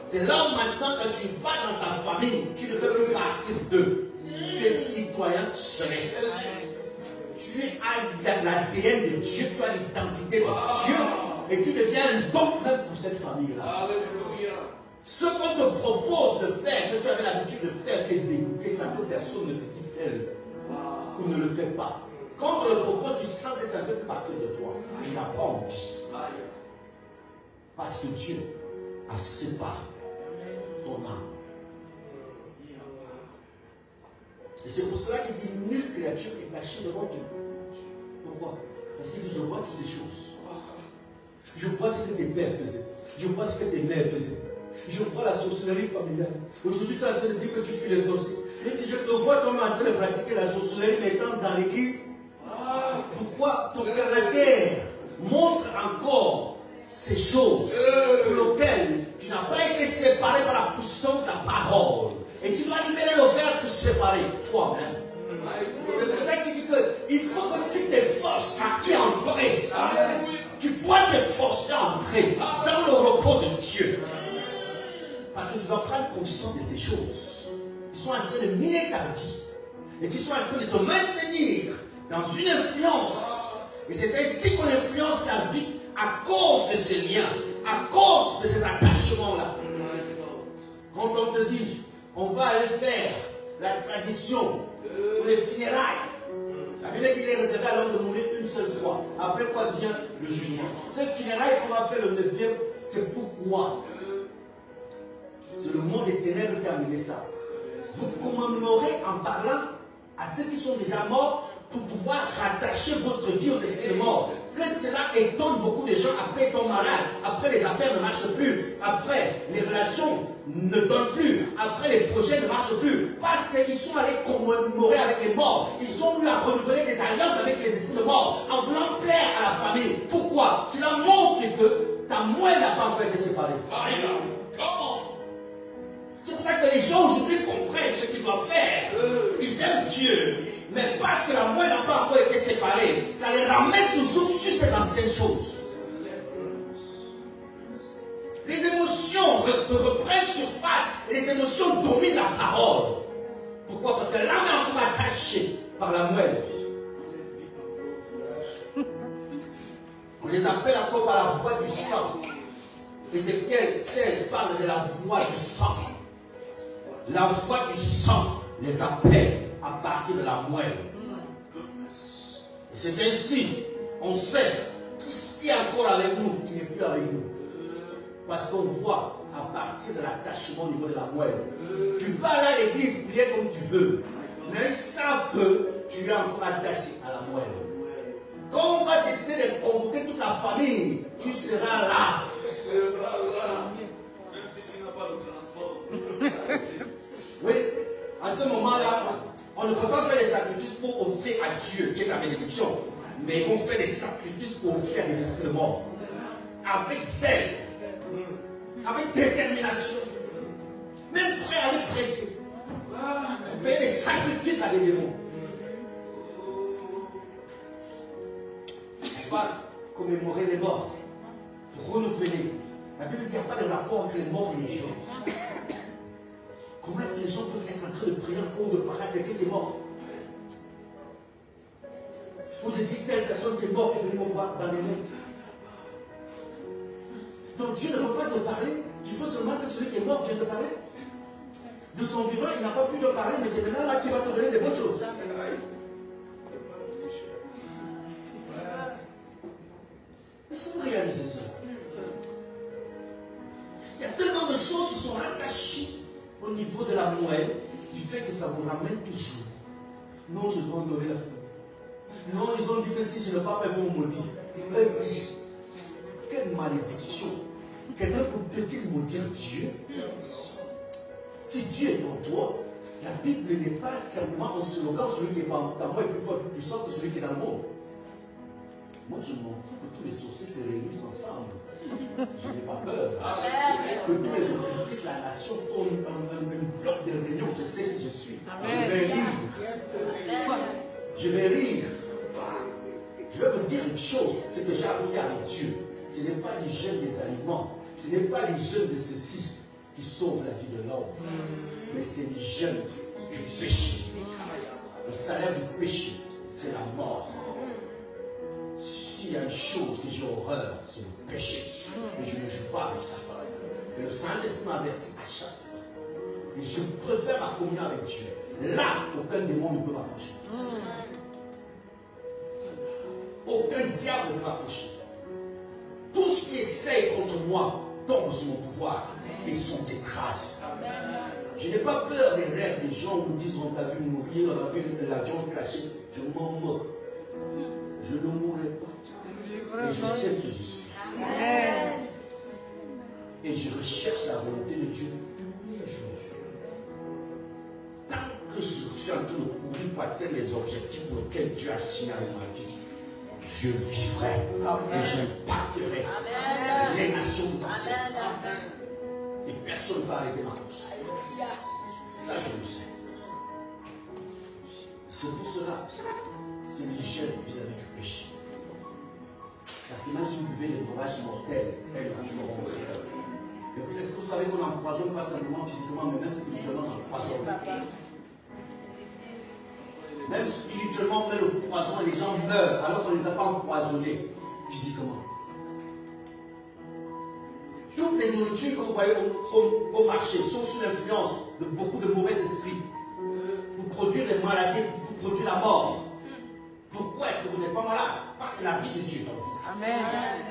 C'est là où maintenant, quand tu vas dans ta famille, tu ne fais plus partir d'eux. Tu es citoyen céleste. Tu as l'ADN de Dieu, tu as l'identité de Dieu, et tu deviens un don même pour cette famille-là. Ce qu'on te propose de faire, que tu avais l'habitude de faire, tu es dégoûté, ça que personne ne te dit fais-le ou ne le fais pas. Quand on le propose, tu sens que ça fait partir de toi. Tu n'as pas envie. Parce que Dieu à séparer ton âme. Et c'est pour cela qu'il dit nulle créature est cachée devant Dieu. Pourquoi? Parce qu'il dit je vois toutes ces choses. Je vois ce que tes pères faisaient. Je vois ce que tes mères faisaient. Je vois la sorcellerie familiale. Aujourd'hui, tu es en train de dire que tu fuis les sorciers. Il dit je te vois comme en train de pratiquer la sorcellerie maintenant dans l'église. Pourquoi ton caractère montre encore ces choses pour lesquelles tu n'as pas été séparé par la puissance de la parole et qui doit libérer le verbe pour séparer toi-même. C'est pour ça qu'il dit qu'il faut que tu t'efforces à y entrer. Tu dois t'efforcer à entrer dans le repos de Dieu. Parce que tu dois prendre conscience de ces choses qui sont en train de miner ta vie et qui sont en train de te maintenir dans une influence. Et c'est ainsi qu'on influence ta vie à cause de ces liens, à cause de ces attachements-là. Quand on te dit, on va aller faire la tradition pour les funérailles, la Bible dit qu'il est réservé à l'homme de mourir une seule fois. Après quoi vient le jugement. Ces funérailles qu'on va faire le 9e, c'est pourquoi? C'est le monde des ténèbres qui a amené ça. Vous commémorez en parlant à ceux qui sont déjà morts pour pouvoir rattacher votre vie aux esprits de mort. Que cela étonne beaucoup de gens. Après, ils tombent malades. Après, les affaires ne marchent plus. Après, les relations ne donnent plus. Après, les projets ne marchent plus. Parce qu'ils sont allés commémorer avec les morts. Ils ont eu à renouveler des alliances avec les esprits de mort en voulant plaire à la famille. Pourquoi? Cela montre que ta moelle n'a pas encore été séparée. C'est pour ça que les gens aujourd'hui comprennent ce qu'ils doivent faire. Ils aiment Dieu. Mais parce que la moelle n'a pas encore été séparée, ça les ramène toujours sur ces anciennes choses. Les émotions reprennent surface et les émotions dominent la parole. Pourquoi? Parce que l'âme est encore attachée par la moelle. On les appelle encore par la voix du sang. Ézéchiel 16 parle de la voix du sang. La voix du sang les appelle à partir de la moelle. Et c'est ainsi, on sait qui est encore avec nous, qui n'est plus avec nous. Parce qu'on voit à partir de l'attachement au niveau de la moelle. Tu vas aller à l'église, prier comme tu veux. Mais ils savent que tu es encore attaché à la moelle. Quand on va décider de convoquer toute la famille, tu seras là. Même si tu n'as pas de transport. Oui, à ce moment-là, on ne peut pas faire des sacrifices pour offrir à Dieu, qui est la bénédiction. Mais ils vont faire des sacrifices pour offrir à des esprits morts. Avec zèle, avec détermination, même prêt à les prêter. On paye des sacrifices à des démons. On va commémorer les morts, renouveler. La Bible dit qu'il n'y a pas de rapport entre les morts et les vivants. Comment est-ce que les gens peuvent être en train de prier en cours de parler à quelqu'un qui est mort? Ou de dire telle personne qui est morte est venue me voir dans les mondes. Donc Dieu ne peut pas te parler. Il faut seulement que celui qui est mort vienne te parler. De son vivant, il n'a pas pu te parler, mais c'est maintenant là qu'il va te donner des bonnes choses. Est-ce que vous réalisez cela? Il y a tellement de choses qui sont rattachées au niveau de la moelle, qui fait que ça vous ramène toujours. Non, je dois honorer la famille. Non, ils ont dit que si je ne parle pas, ils vont me maudire. Quelle malédiction. Quelqu'un peut-il maudire Dieu? Si Dieu est en toi, la Bible n'est pas simplement un slogan, celui qui est dans moi est plus fort, plus puissant que celui qui est dans le monde. Moi, je m'en fous que tous les sorciers se réunissent ensemble. Je n'ai pas peur. Que tous les autorités de la nation font un bloc de réunion. Je sais qui je suis. Je vais rire. Je vais rire. Je vais vous dire une chose. C'est que j'ai appris avec Dieu. Ce n'est pas l'hygiène des aliments. Ce n'est pas l'hygiène de ceci qui sauve la vie de l'homme. Mais c'est l'hygiène du péché. Le salaire du péché, c'est la mort. S'il y a une chose que j'ai horreur, c'est le péché. Et je ne joue pas avec ça. Et le Saint-Esprit m'avertit à chaque fois. Et je préfère ma communion avec Dieu. Là, aucun démon ne peut m'approcher. Aucun diable ne peut m'approcher. Tout ce qui essaye contre moi tombent sous mon pouvoir et sont écrasés. Je n'ai pas peur des rêves des gens où ils disent on t'a vu mourir, on a vu l'avion cracher. Je m'en moque. Je ne mourrai pas. Et je sais qui je suis. Et je recherche la volonté de Dieu tous les jours. Tant que je suis en train de courir pour atteindre les objectifs pour lesquels Dieu a signé avec ma vie, je vivrai et j'impacterai les nations tout entières. Et personne ne va arrêter ma course. Ça, je le sais. C'est pour cela, c'est l'hygiène vis-à-vis du péché. Parce que même si vous buvez des breuvages mortels, elles vous feront rien. Et puis, est-ce que vous savez qu'on n'empoisonne pas simplement physiquement, mais même spirituellement, on empoisonne. Même spirituellement, on met le poison et les gens meurent alors qu'on ne les a pas empoisonnés physiquement. Toutes les nourritures que vous voyez au marché sont sous l'influence de beaucoup de mauvais esprits pour produire des maladies, pour produire la mort. Pourquoi est-ce que vous n'êtes pas malade? Parce que la vie de Dieu est en vous. Amen.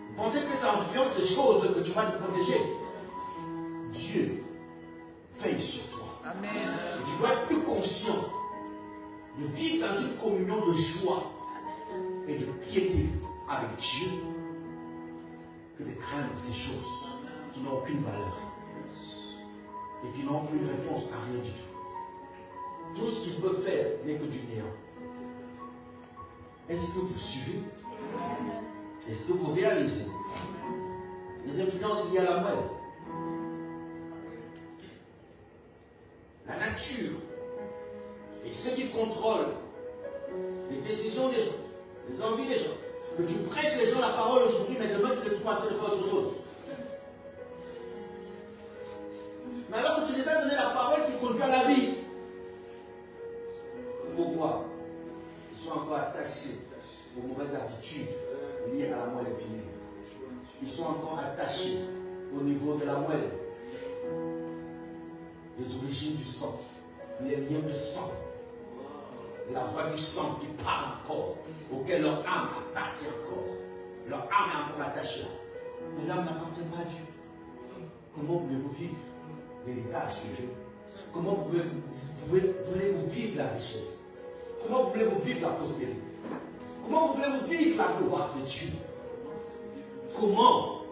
Vous pensez que ça influence les choses que tu vas te protéger? Dieu veille sur toi. Amen. Et tu dois être plus conscient de vivre dans une communion de joie et de piété avec Dieu que de craindre ces choses qui n'ont aucune valeur et qui n'ont aucune réponse à rien du tout. Tout ce qu'il peut faire n'est que du néant. Est-ce que vous suivez? Est-ce que vous réalisez les influences liées à la moelle? La nature et ceux qui contrôlent les décisions des gens, les envies des gens. Que tu prêches les gens la parole aujourd'hui, mais demain tu les trouves en train de faire autre chose. Mais alors que tu les as donné la parole qui conduit à la vie. Pourquoi? Ils sont encore attachés aux mauvaises habitudes liées à la moelle épinière. Ils sont encore attachés au niveau de la moelle, les origines du sang, les liens du sang, la voix du sang qui parle encore, auquel leur âme appartient encore. Leur âme est encore attachée. Mais l'âme n'appartient pas à Dieu. Comment voulez-vous vivre l'héritage de Dieu? Comment voulez-vous vivre la richesse? Comment voulez-vous vivre la prospérité? Comment voulez-vous vivre la gloire de Dieu? Comment?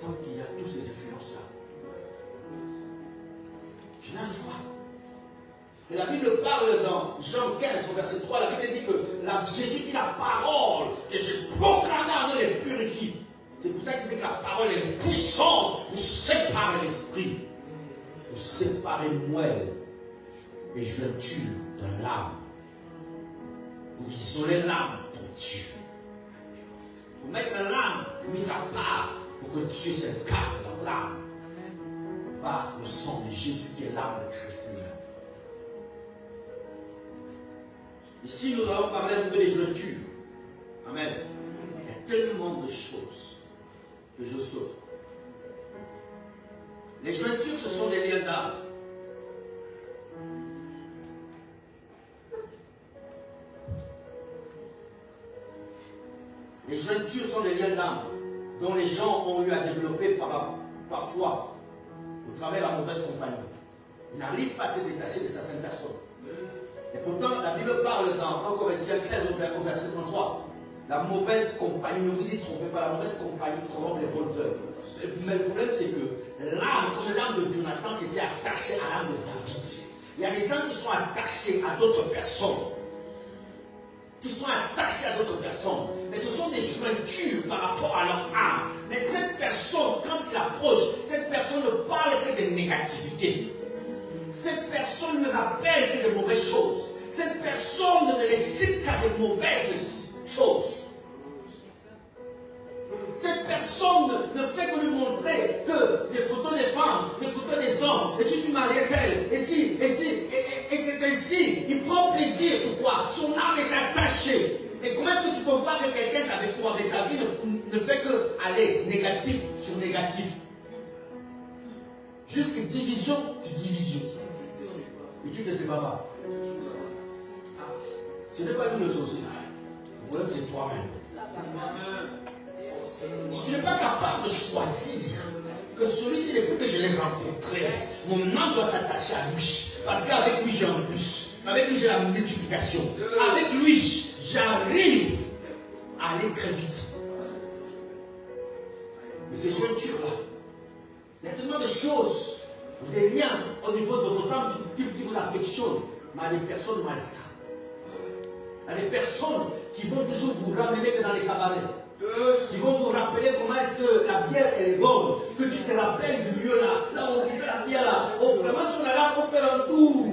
Tant qu'il y a toutes ces influences-là. Je n'arrive pas. Et la Bible parle dans Jean 15, au verset 3, la Bible dit que Jésus dit la parole que j'ai proclamée en eux les purifie. C'est pour ça qu'il dit que la parole est puissante pour séparer l'esprit, pour séparer moelle et jointure de l'âme, pour isoler l'âme pour Dieu, pour mettre l'âme mise à part pour que Dieu s'incarne dans l'âme par le sang de Jésus qui est l'âme de Christ lui-même. Ici, nous allons parler un peu des jointures. Amen. Il y a tellement de choses que je saute. Les jointures, ce sont des liens d'âme. Les jointures sont des liens d'âme dont les gens ont eu à développer parfois au travers de la mauvaise compagnie. Ils n'arrivent pas à se détacher de certaines personnes. Et pourtant, la Bible parle dans 1 Corinthiens 13 au verset 33. La mauvaise compagnie, ne vous y trompez pas, la mauvaise compagnie corrompt les bonnes œuvres. Mais le problème, c'est que l'âme, comme l'âme de Jonathan, s'était attachée à l'âme de David. Il y a des gens qui sont attachés à d'autres personnes. Qui sont attachés à d'autres personnes. Mais ce sont des jointures par rapport à leur âme. Mais cette personne, quand il approche, cette personne ne parle que de négativité. Cette personne ne rappelle que de mauvaises choses. Cette personne ne l'excite qu'à de mauvaises choses. Cette personne ne fait que lui montrer que les photos des femmes, les photos des hommes, et si tu mariais tel, et c'est ainsi. Il prend plaisir. Pourquoi? Son âme est attachée. Et comment est-ce que tu peux voir que quelqu'un avec toi, avec ta vie, ne fait que aller négatif sur négatif? Jusqu'à division sur division. Et tu ne sais pas. Ce n'est pas nous le sorcier. Le problème, c'est toi-même. Si tu n'es pas capable de choisir que celui-ci, depuis que je l'ai rencontré, mon âme doit s'attacher à lui. Parce qu'avec lui, j'ai un plus. Avec lui, j'ai la multiplication. Avec lui, j'arrive à aller très vite. Mais ces jointures-là, il y a tellement de choses, des liens au niveau de vos âmes qui vous affectionnent, mais à des personnes malsaines. À des personnes qui vont toujours vous ramener que dans les cabarets. Qui vont vous rappeler comment est-ce que la bière elle est bonne. Que tu te rappelles du lieu là. Là où on buvait la bière là. Oh, vraiment sur la lame, on fait un tour.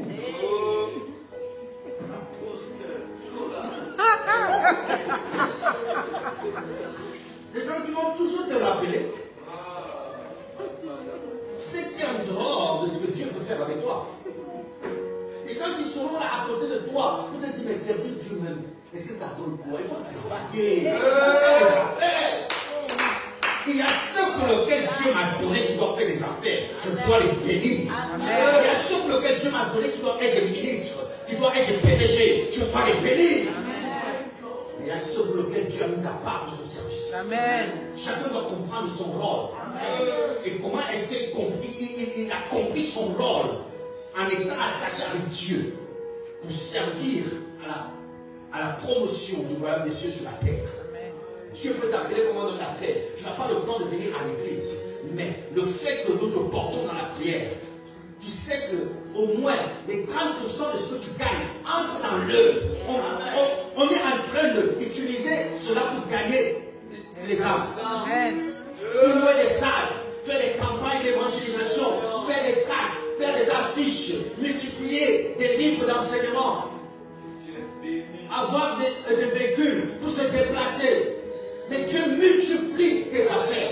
Les gens qui vont toujours te rappeler ce qui est en dehors de ce que Dieu peut faire avec toi. Les gens qui seront là à côté de toi pour te dire, mais servir Dieu même, est-ce que ça donne quoi? Il faut travailler, il faut faire des affaires. Il y a ceux pour lesquels Dieu m'a donné qui doivent faire des affaires. Je dois les bénir. Amen. Il y a ceux pour lesquels Dieu m'a donné qui doivent être des ministres, qui doivent être des PDG. Je dois les bénir. Il y a ceux pour lesquels Dieu a mis à part pour son service. Amen. Chacun doit comprendre son rôle. Amen. Et comment est-ce qu'il accomplit son rôle en étant attaché avec Dieu pour servir à la promotion du royaume des cieux sur la terre. Amen. Dieu peut t'appeler commandant d'affaires. Tu n'as pas le temps de venir à l'église. Mais le fait que nous te portons dans la prière, tu sais que au moins les 30% de ce que tu gagnes entre dans l'œuvre. On est en train d'utiliser cela pour gagner les âmes. Amen. Louer des salles, faire des campagnes d'évangélisation, faire des tracts, faire des affiches, multiplier des livres d'enseignement, avoir des véhicules pour se déplacer. Mais Dieu multiplie tes affaires.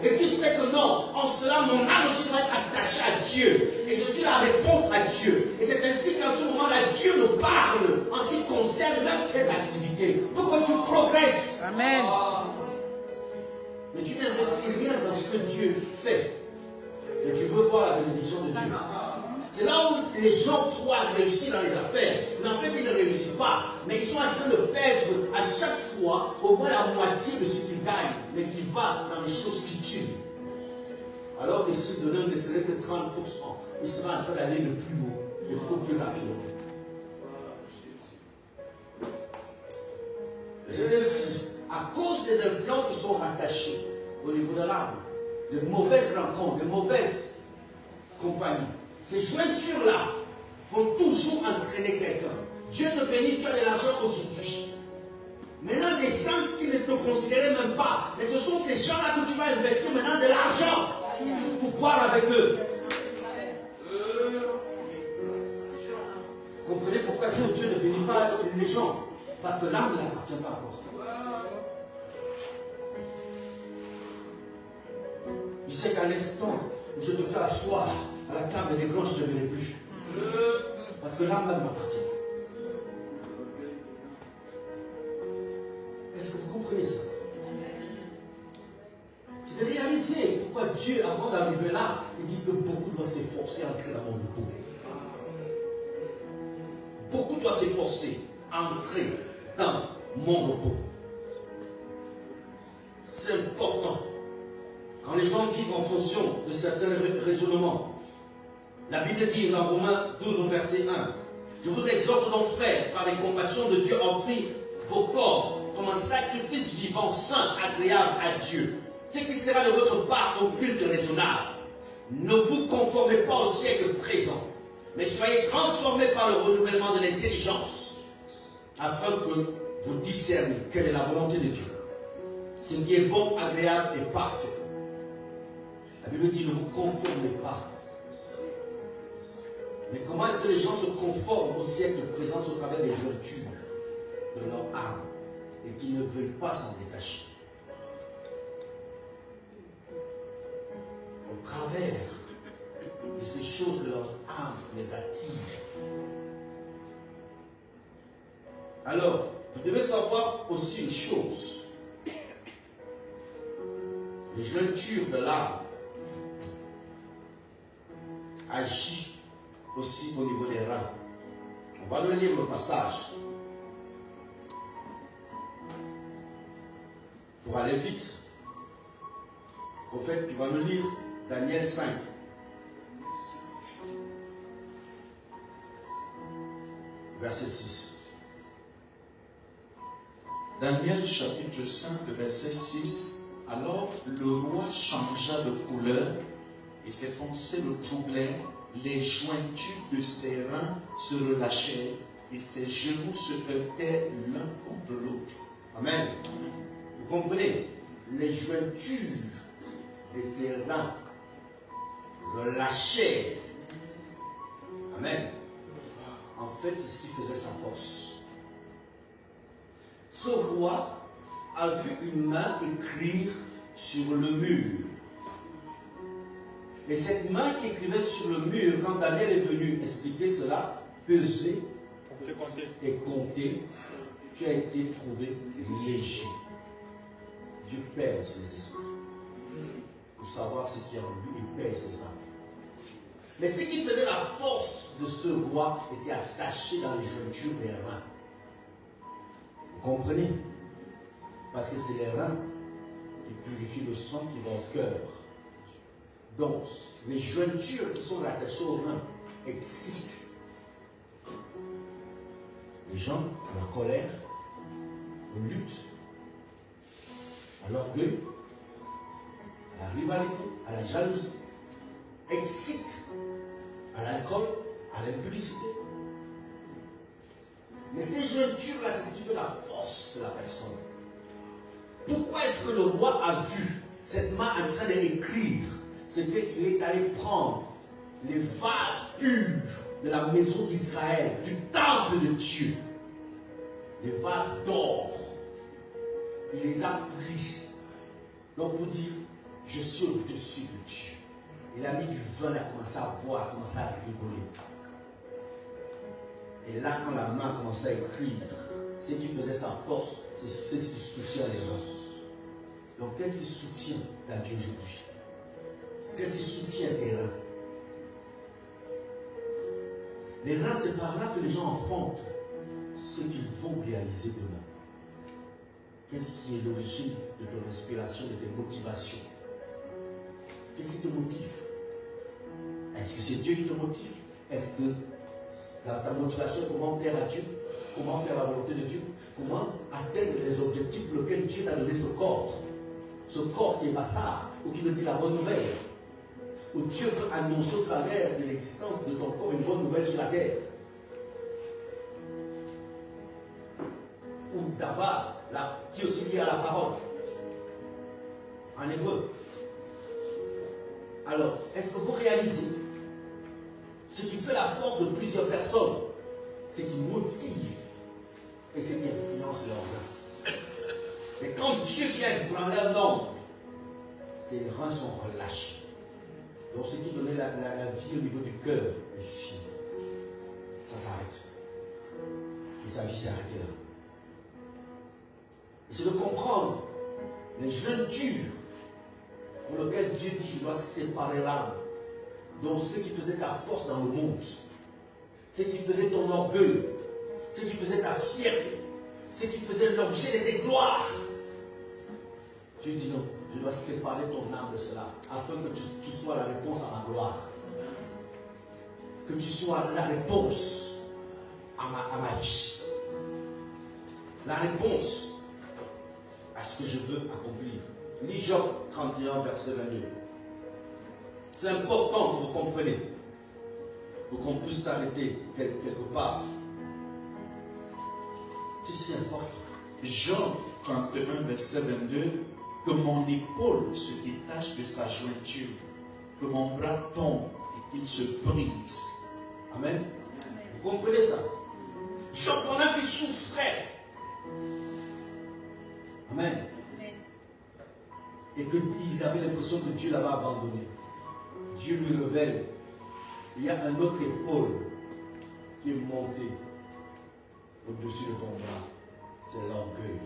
Et tu sais que non, en cela, mon âme aussi doit être attachée à Dieu. Et je suis là à répondre à Dieu. Et c'est ainsi qu'en ce moment-là, Dieu nous parle en ce qui concerne même tes activités. Pour que tu progresses. Amen. Mais tu n'investis rien dans ce que Dieu fait. Mais tu veux voir la bénédiction de Dieu. C'est là où les gens croient réussir dans les affaires. Mais en fait, ils ne réussissent pas. Mais ils sont en train de perdre à chaque fois au moins la moitié de ce qu'ils gagnent, mais qui va dans les choses futiles. Alors que si de l'un ne serait que 30%, il sera en train d'aller le plus haut, et beaucoup plus rapidement. C'est ainsi, à cause des influences qui sont rattachées au niveau de l'âme, de mauvaises rencontres, de mauvaises compagnies. Ces jointures-là vont toujours entraîner quelqu'un. Dieu te bénit, tu as de l'argent aujourd'hui. Maintenant, des gens qui ne te considéraient même pas, mais ce sont ces gens-là que tu vas investir maintenant de l'argent pour boire avec eux. Vous comprenez pourquoi Dieu ne bénit pas les gens? Parce que l'âme ne l'appartient pas encore. Il sait qu'à l'instant où je te fais asseoir à la table des grands, je ne te verrai plus. Parce que l'âme même m'appartient. Est-ce que vous comprenez ça? C'est de réaliser pourquoi Dieu, avant d'arriver là, il dit que beaucoup doivent s'efforcer à entrer dans mon repos. Beaucoup doivent s'efforcer à entrer dans mon repos. C'est important. Quand les gens vivent en fonction de certains raisonnements, la Bible dit dans Romains 12 au verset 1, je vous exhorte donc, frères, par les compassions de Dieu, à offrir vos corps comme un sacrifice vivant, saint, agréable à Dieu, ce qui sera de votre part au culte raisonnable. Ne vous conformez pas au siècle présent, mais soyez transformés par le renouvellement de l'intelligence, afin que vous discerniez quelle est la volonté de Dieu, ce qui est bon, agréable et parfait. La Bible dit, ne vous conformez pas. Mais comment est-ce que les gens se conforment au siècle présent au travers des jointures de leur âme et qui ne veulent pas s'en détacher? Au travers de ces choses de leur âme les attire. Alors, vous devez savoir aussi une chose. Les jointures de l'âme agissent aussi au niveau des reins. On va nous lire le passage pour aller vite. Prophète, tu vas nous lire Daniel 5. Verset 6. Daniel chapitre 5, verset 6. Alors le roi changea de couleur et ses pensées le troublèrent. Les jointures de ses reins se relâchèrent et ses genoux se heurtèrent l'un contre l'autre. Amen. Vous comprenez? Les jointures de ses reins relâchèrent. Amen. En fait, c'est ce qui faisait sa force. Ce roi a vu une main écrire sur le mur. Et cette main qui écrivait sur le mur, quand Daniel est venu expliquer cela, pesait et compter, tu as été trouvé léger. Dieu pèse les esprits. Pour savoir ce qui est en lui, il pèse les âmes. Mais ce qui faisait la force de ce roi était attaché dans les jointures des reins. Vous comprenez? Parce que c'est les reins qui purifient le sang qui va au cœur. Donc, les jointures qui sont rattachées aux reins excitent les gens à la colère, aux luttes, à l'orgueil, à la rivalité, à la jalousie, excitent à l'alcool, à l'impudicité. Mais ces jointures-là, c'est ce qui fait la force de la personne. Pourquoi est-ce que le roi a vu cette main en train d'écrire? C'est qu'il est allé prendre les vases purs de la maison d'Israël, du temple de Dieu, les vases d'or. Il les a pris. Donc pour dire, je suis au-dessus de Dieu. Il a mis du vin, il a commencé à boire, il a commencé à rigoler. Et là, quand la main commençait à écrire, ce qui faisait sa force, c'est ce qui soutient les reins. Donc, qu'est-ce qui soutient ta vie aujourd'hui? Qu'est-ce qui soutient tes reins? Les reins, c'est par là que les gens enfantent ce qu'ils vont réaliser demain. Qu'est-ce qui est l'origine de ton inspiration, de tes motivations? Qu'est-ce qui te motive? Est-ce que c'est Dieu qui te motive? Est-ce que ta motivation, comment plaire à Dieu? Comment faire la volonté de Dieu? Comment atteindre les objectifs pour lesquels Dieu t'a donné ce corps? Ce corps qui est bâtard, ou qui veut dire la bonne nouvelle. Où Dieu veut annoncer au travers de l'existence de ton corps une bonne nouvelle sur la terre. Ou d'abord, qui est aussi lié à la parole. En hébreu. Alors, est-ce que vous réalisez ce qui fait la force de plusieurs personnes, ce qui motive et ce qui influence leur rein? Mais quand Dieu vient pour enlever un homme, ses reins sont relâchés. Donc ce qui donnait la vie au niveau du cœur est fini. Ça s'arrête. Et sa vie s'est arrêtée là. Et c'est de comprendre les jointures pour lesquelles Dieu dit je dois séparer l'âme. Donc ce qui faisait ta force dans le monde, ce qui faisait ton orgueil, ce qui faisait ta fierté, ce qui faisait l'objet de tes gloires. Dieu dit non, je dois séparer ton âme de cela, afin que tu sois la réponse à ma gloire. Que tu sois la réponse à ma vie. La réponse à ce que je veux accomplir. Lis Job 31, verset 22. C'est important que vous compreniez, pour qu'on puisse s'arrêter quelque part. C'est si important. Job 31, verset 22. Que mon épaule se détache de sa jointure, que mon bras tombe et qu'il se brise. Amen. Vous comprenez ça? Job, pendant qu'il souffrait. Amen. Et qu'il avait l'impression que Dieu l'avait abandonné. Dieu lui révèle, il y a un autre épaule qui est monté au-dessus de ton bras. C'est l'orgueil.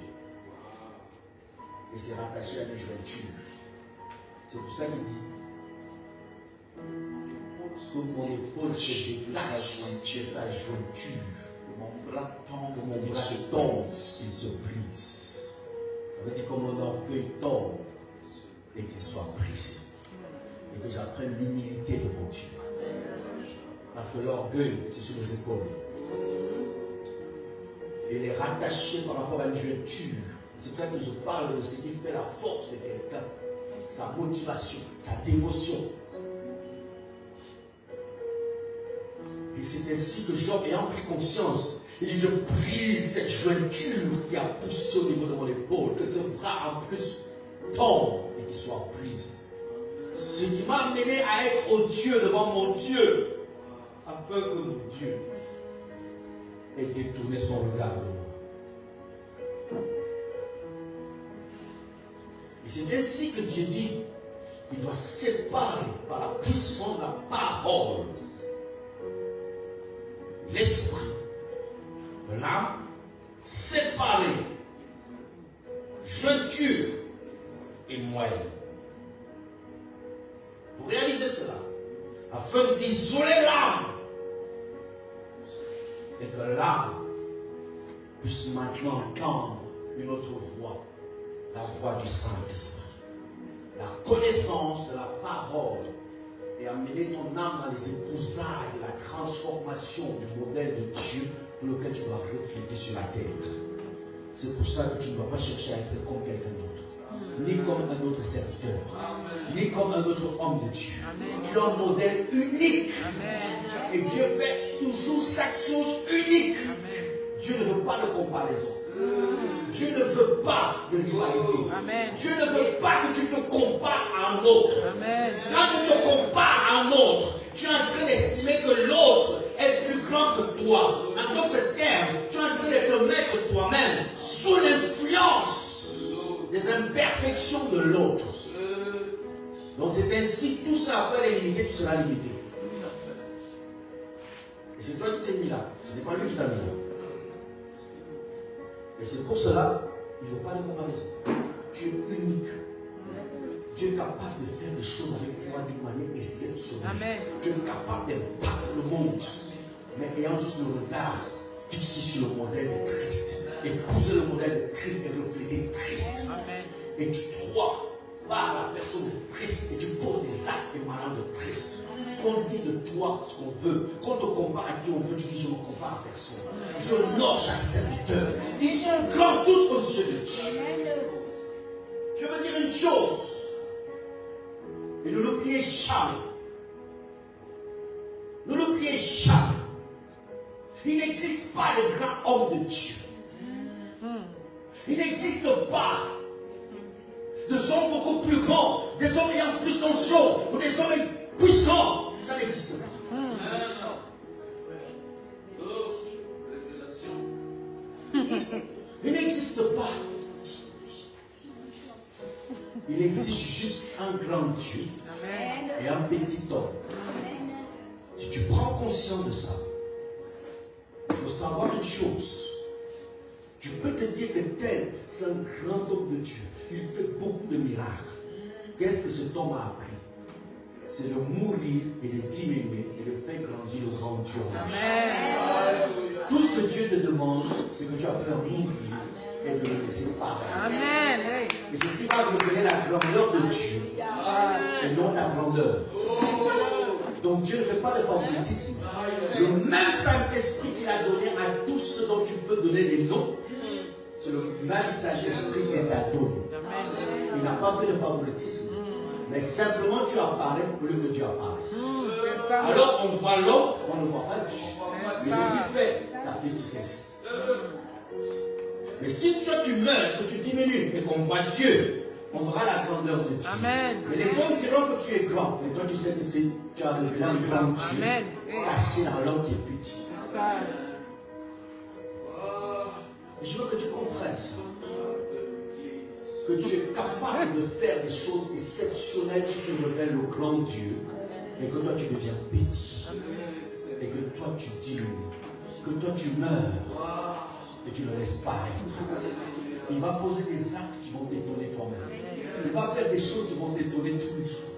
Et c'est rattaché à une jointure. C'est pour ça qu'il dit que mon épaule se détache de sa jointure. Mon bras tombe, que mon bras tombe, il se brise. Ça veut dire que mon orgueil tombe, et qu'elle soit brisée. Et que j'apprenne l'humilité devant Dieu. Parce que l'orgueil, c'est sur nos épaules. Et les rattacher par rapport à une jointure. C'est pour ça que je parle de ce qui fait la force de quelqu'un. Sa motivation, sa dévotion. Et c'est ainsi que Job, ayant pris conscience, il dit, je brise cette jointure qui a poussé au niveau de mon épaule, que ce bras en plus tombe et qu'il soit brisé. Ce qui m'a amené à être odieux devant mon Dieu, afin que mon Dieu ait détourné son regard de moi. Et c'est ainsi que Dieu dit, il doit séparer par la puissance de la parole l'esprit de l'âme, séparer jointure et moelle. Pour réaliser cela, afin d'isoler l'âme et que l'âme puisse maintenant entendre une autre voix, la voix du Saint-Esprit. La connaissance de la parole et amener ton âme dans les épousailles de la transformation du modèle de Dieu pour lequel tu dois refléter sur la terre. C'est pour ça que tu ne dois pas chercher à être comme quelqu'un d'autre, ni comme un autre serviteur, ni comme un autre homme de Dieu. Amen. Tu es un modèle unique. Amen. Et Dieu fait toujours chaque chose unique. Amen. Dieu ne veut pas de comparaison. Dieu ne veut pas de rivalité. Amen. Dieu ne veut pas que tu te compares à un autre. Amen. Quand tu te compares à un autre, tu es en train d'estimer que l'autre est plus grand que toi. En d'autres termes, tu es en train de te mettre toi-même sous l'influence des imperfections de l'autre. Donc c'est ainsi que tout ce à quoi il est limité, tu seras limité. Et c'est toi qui t'es mis là. Ce n'est pas lui qui t'a mis là. Et c'est pour cela, il ne faut pas de comparaison. Tu es unique. Dieu est capable de faire des choses avec toi d'une manière exceptionnelle. Amen. Tu es capable d'impacter le monde, mais ayant juste le regard fixé sur le modèle de Christ. Épouser le modèle de Christ et refléter Christ. Amen. Et tu crois par la personne de Christ et tu poses des actes émanant de Christ. Qu'on dit de toi ce qu'on veut, qu'on te compare à qui on veut, tu dis je ne me compare à personne. J'honore chaque serviteur. Ils sont grands tous aux yeux de Dieu. Je veux dire une chose, et ne l'oubliez jamais. Ne l'oubliez jamais. Il n'existe pas de grands hommes de Dieu. Il n'existe pas de hommes beaucoup plus grands, des hommes ayant plus d'onction, ou des hommes puissants. Ça n'existe pas. Il n'existe pas. Il existe juste un grand Dieu et un petit homme. Si tu prends conscience de ça, il faut savoir une chose. Tu peux te dire que tel, c'est un grand homme de Dieu. Il fait beaucoup de miracles. Qu'est-ce que cet homme a appris? C'est de mourir et de diminuer et de faire grandir le grand Dieu. Amen. Tout ce que Dieu te demande, c'est que tu apprennes à mourir et de le laisser parler. Amen. Et c'est ce qui va révéler la grandeur de Dieu et non la grandeur. Donc Dieu ne fait pas de favoritisme. Le même Saint-Esprit qu'il a donné à tous ceux dont tu peux donner des noms, c'est le même Saint-Esprit qui t'a donné. Il n'a pas fait de favoritisme. Mais simplement tu apparais au lieu que Dieu apparaisse. Alors on voit l'homme, on ne voit pas Dieu. Mais c'est ce qui fait ta petitesse. Mais si toi tu meurs, que tu diminues et qu'on voit Dieu, on verra la grandeur de Dieu. Amen. Mais les hommes diront que tu es grand. Mais toi tu sais que tu as révélé un grand Dieu caché dans l'homme qui est petit. Et je veux que tu comprennes ça. Que tu es capable de faire des choses exceptionnelles si tu révèles le grand Dieu et que toi tu deviens petit et que toi tu diminues, que toi tu meurs et tu ne laisses pas être. Il va poser des actes qui vont t'étonner toi-même. Il va faire des choses qui vont t'étonner tous les jours.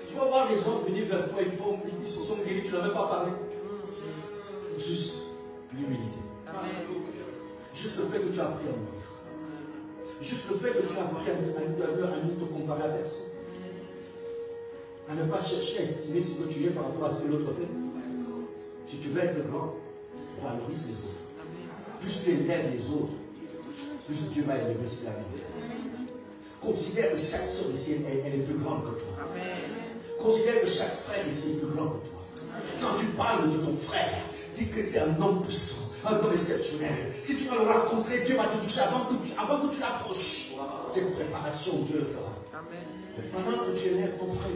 Tu vas voir des gens venir vers toi et ils se sont guéris, tu n'avais pas parlé. Juste l'humilité. Juste le fait que tu as appris à mourir. Juste le fait que tu as appris à ne te comparer à personne. À ne pas chercher à estimer ce que tu es par rapport à ce que l'autre fait. Si tu veux être grand, valorise les autres. Plus tu élèves les autres, plus Dieu va élever ce qu'il a dit. Considère que chaque soeur ici, elle est plus grande que toi. Amen. Considère que chaque frère ici est plus grand que toi. Quand tu parles de ton frère, dis que c'est un homme puissant, un homme exceptionnel. Si tu vas le rencontrer, Dieu va te toucher avant que tu l'approches. Cette préparation, Dieu le fera. Amen. Mais pendant que tu élèves ton frère,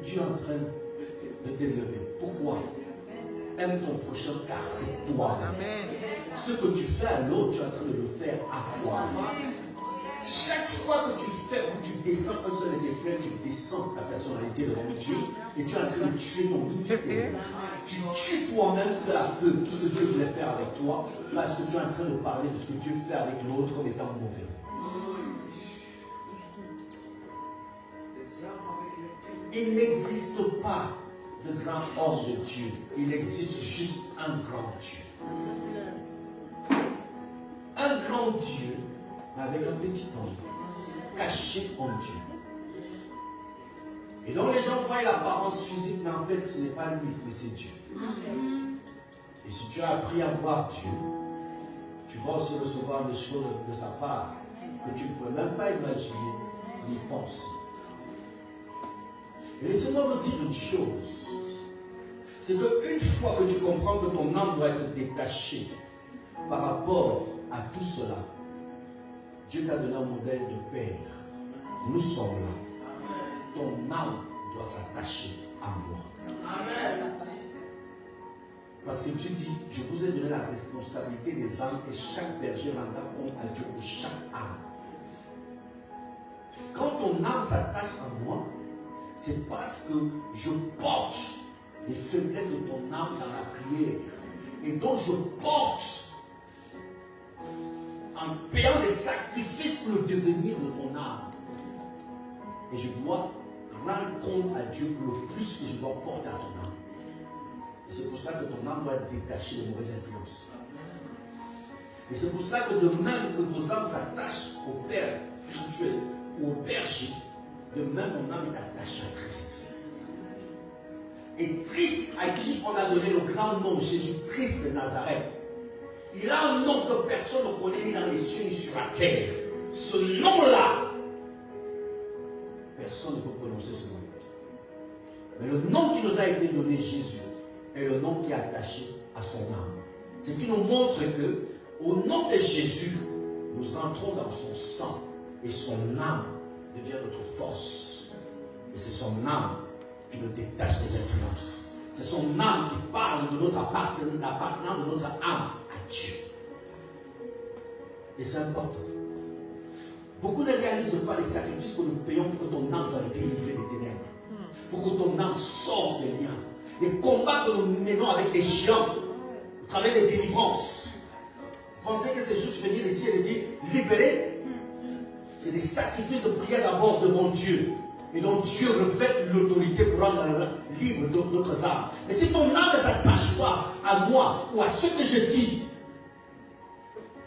Dieu est en train de t'élever. Pourquoi? Aime ton prochain car c'est toi. Amen. Ce que tu fais à l'autre, tu es en train de le faire à toi. Chaque fois que tu fais ou tu descends un seul de tes frères, tu descends ta personnalité devant Dieu et tu es en train de tuer ton ministère. Tu tues toi-même peu à peu tout ce que Dieu voulait faire avec toi parce que tu es en train de parler de ce que Dieu fait avec l'autre comme étant mauvais. Il n'existe pas de grand homme de Dieu. Il existe juste un grand Dieu. Un grand Dieu avec un petit homme caché en Dieu. Et donc les gens voient l'apparence physique, mais en fait ce n'est pas lui, mais c'est Dieu. Et si tu as appris à voir Dieu, tu vas aussi recevoir des choses de sa part que tu ne pouvais même pas imaginer ni penser. Et laissez-moi vous dire une chose. C'est qu'une fois que tu comprends que ton âme doit être détachée par rapport à tout cela, Dieu t'a donné un modèle de père. Nous sommes là. Ton âme doit s'attacher à moi. Amen. Parce que tu dis, je vous ai donné la responsabilité des âmes et chaque berger rendra compte à Dieu pour chaque âme. Quand ton âme s'attache à moi, c'est parce que je porte les faiblesses de ton âme dans la prière. Et donc je porte en payant des sacrifices pour le devenir de ton âme. Et je dois rendre compte à Dieu pour le plus que je dois porter à ton âme. Et c'est pour ça que ton âme doit être détachée de mauvaises influences. Et c'est pour cela que de même que vos âmes s'attachent au Père spirituel ou au berger, de même mon âme est attachée à Christ. Et Christ à qui on a donné le grand nom, Jésus-Christ de Nazareth, il a un nom que personne ne connaît ni dans les cieux ni sur la terre. Ce nom-là, personne ne peut prononcer ce nom. Mais le nom qui nous a été donné, Jésus, est le nom qui est attaché à son âme. Ce qui nous montre que, au nom de Jésus, nous entrons dans son sang et son âme devient notre force. Et c'est son âme qui nous détache des influences. C'est son âme qui parle de notre appartenance de notre âme à Dieu. Et c'est important. Beaucoup ne réalisent pas les sacrifices que nous payons pour que ton âme soit délivrée des ténèbres. Pour que ton âme sorte des liens. Les combats que nous menons avec des géants, au travers des délivrances. Vous pensez que c'est juste venir ici et dire libérer? C'est des sacrifices de prière d'abord devant Dieu. Et donc Dieu revêt l'autorité pour rendre libre d'autres âmes. Mais si ton âme ne s'attache pas à moi ou à ce que je dis,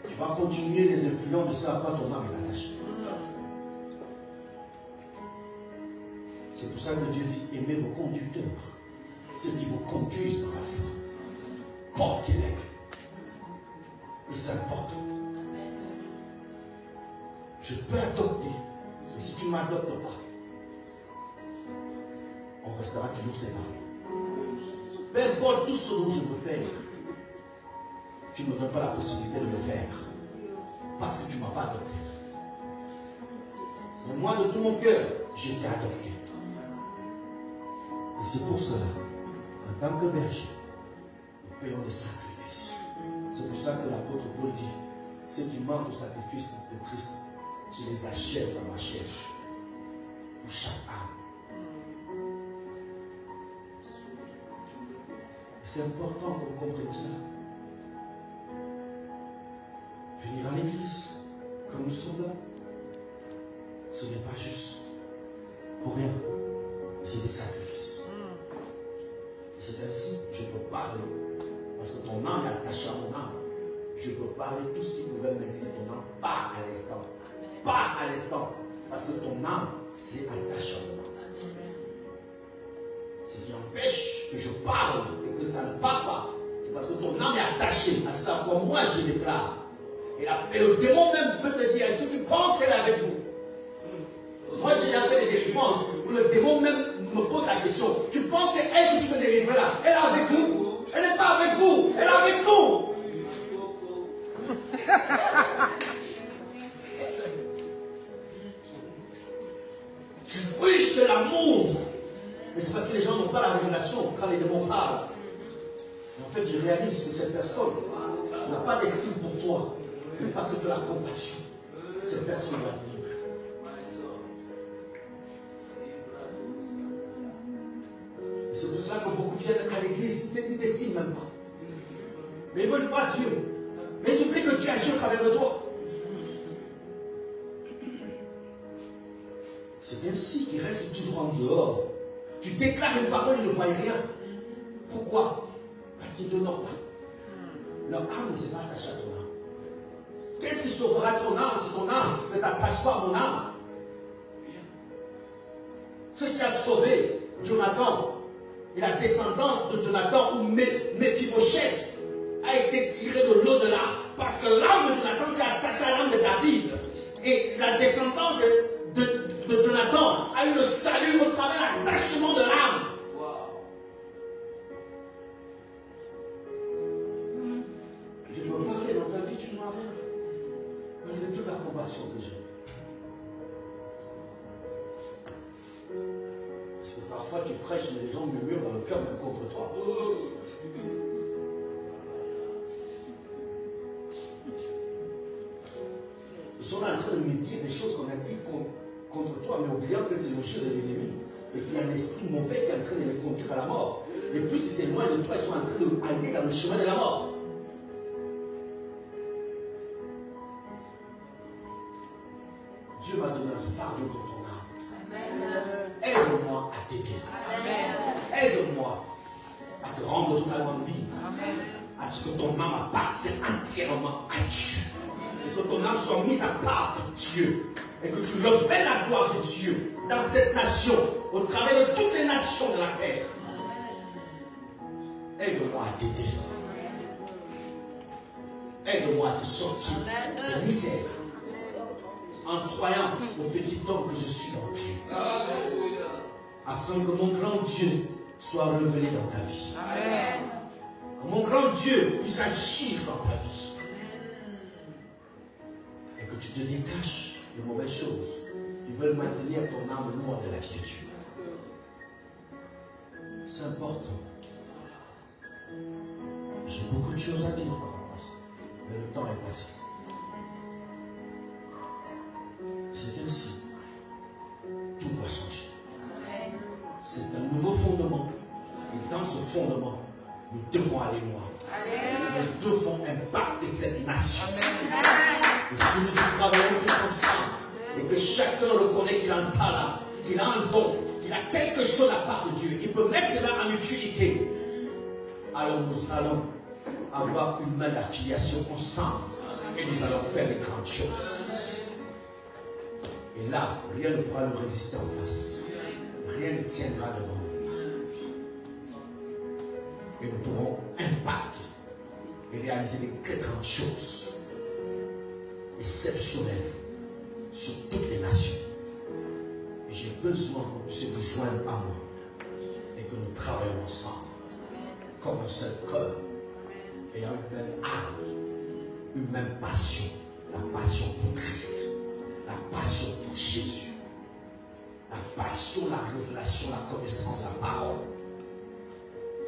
tu vas continuer les influences de ce à quoi ton âme est attachée. C'est pour ça que Dieu dit, aimez vos conducteurs, ceux qui vous conduisent dans la foi. Portez-les. Et c'est important. Je peux adopter, mais si tu ne m'adoptes pas, on restera toujours séparés. Peu importe tout ce dont je veux faire, tu ne me donnes pas la possibilité de le faire. Parce que tu ne m'as pas adopté. Mais moi, de tout mon cœur, je t'ai adopté. Et c'est pour cela, en tant que berger, nous payons des sacrifices. C'est pour ça que l'apôtre Paul dit, ceux qui manquent au sacrifice de Christ, je les achète dans ma chair. Pour chaque âme. C'est important que vous compreniez ça. Venir à l'église, comme nous sommes là, ce n'est pas juste pour rien, mais c'est des sacrifices. Et c'est ainsi que je peux parler, parce que ton âme est attachée à mon âme. Je peux parler tout ce qui pouvait maintenir ton âme, pas à l'instant. part à l'instant. Parce que ton âme s'est attachée à moi. Ce qui empêche que je parle et que ça ne part pas, c'est parce que ton âme est attachée à ça. Pour moi, je déclare. Et le démon même peut te dire, est-ce que tu penses qu'elle est avec vous? Moi, j'ai déjà fait des délivrances où le démon même me pose la question, tu penses qu'elle que tu veux délivrer là, elle est avec vous? Elle n'est pas avec vous, elle est avec nous. Tu brises de l'amour. Mais c'est parce que les gens n'ont pas la révélation quand les démons parlent. Et en fait, je réalise que cette personne n'a pas d'estime pour toi. Mais parce que tu as la compassion, cette personne va vivre. Et c'est pour cela que beaucoup viennent à l'église, ils ne t'estiment même pas. Mais ils veulent voir Dieu. Mais ils oublient que Dieu agit au travers de toi. C'est ainsi qu'ils restent toujours en dehors. Tu déclares une parole, ils ne voient rien. Pourquoi? Parce qu'ils ne t'honorent pas. Leur âme ne s'est pas attachée à ton âme. Qu'est-ce qui sauvera ton âme si ton âme ne t'attache pas à mon âme? Ce qui a sauvé Jonathan et la descendance de Jonathan ou Mephibosheth a été tiré de l'au-delà. Parce que l'âme de Jonathan s'est attachée à l'âme de David. Et la descendance de Jonathan a eu le salut au travers de l'attachement de l'âme. Je peux parler dans ta vie, tu ne m'as rien. Malgré toute la compassion que j'ai. Parce que parfois tu prêches, mais les gens murmurent dans le cœur même contre toi. Ils sont là en train de me dire des choses qu'on a dit contre toi, mais oubliant que c'est le jeu de l'ennemi. Et qu'il y a un esprit mauvais qui est en train de les conduire à la mort. Et plus ils s'éloignent de toi, ils sont en train d'aller dans le chemin de la mort. Dieu m'a donné un fardeau pour ton âme. Aide-moi à t'aider. Aide-moi à te rendre totalement libre. À ce que ton âme appartienne entièrement à Dieu. Et que ton âme soit mise à part pour Dieu. Et que tu refais la gloire de Dieu dans cette nation, au travers de toutes les nations de la terre. Aide-moi à t'aider. Aide-moi à te sortir de misère. En croyant au petit homme que je suis en Dieu. Afin que mon grand Dieu soit révélé dans ta vie. Que mon grand Dieu puisse agir dans ta vie. Et que tu te détaches de mauvaises choses qui veulent maintenir ton âme loin de la vie de Dieu. C'est important. J'ai beaucoup de choses à dire par rapport à ça. Mais le temps est passé. C'est ainsi. Tout doit changer. C'est un nouveau fondement. Et dans ce fondement, nous devons aller loin. Nous devons impacter cette nation. Et si nous travaillons tous ensemble, et que chacun reconnaît qu'il a un talent, qu'il a un don, qu'il a quelque chose à part de Dieu, qu'il peut mettre cela en utilité, alors nous allons avoir une même affiliation ensemble. Et nous allons faire de grandes choses. Et là, rien ne pourra nous résister en face. Rien ne tiendra devant nous. Et nous pourrons impacter et réaliser des très grandes choses exceptionnelles sur toutes les nations. Et j'ai besoin que vous puissiez vous joindre à moi et que nous travaillons ensemble comme un seul cœur, ayant une même âme, une même passion, la passion pour Christ. La passion pour Jésus. La passion, la révélation, la connaissance de la parole.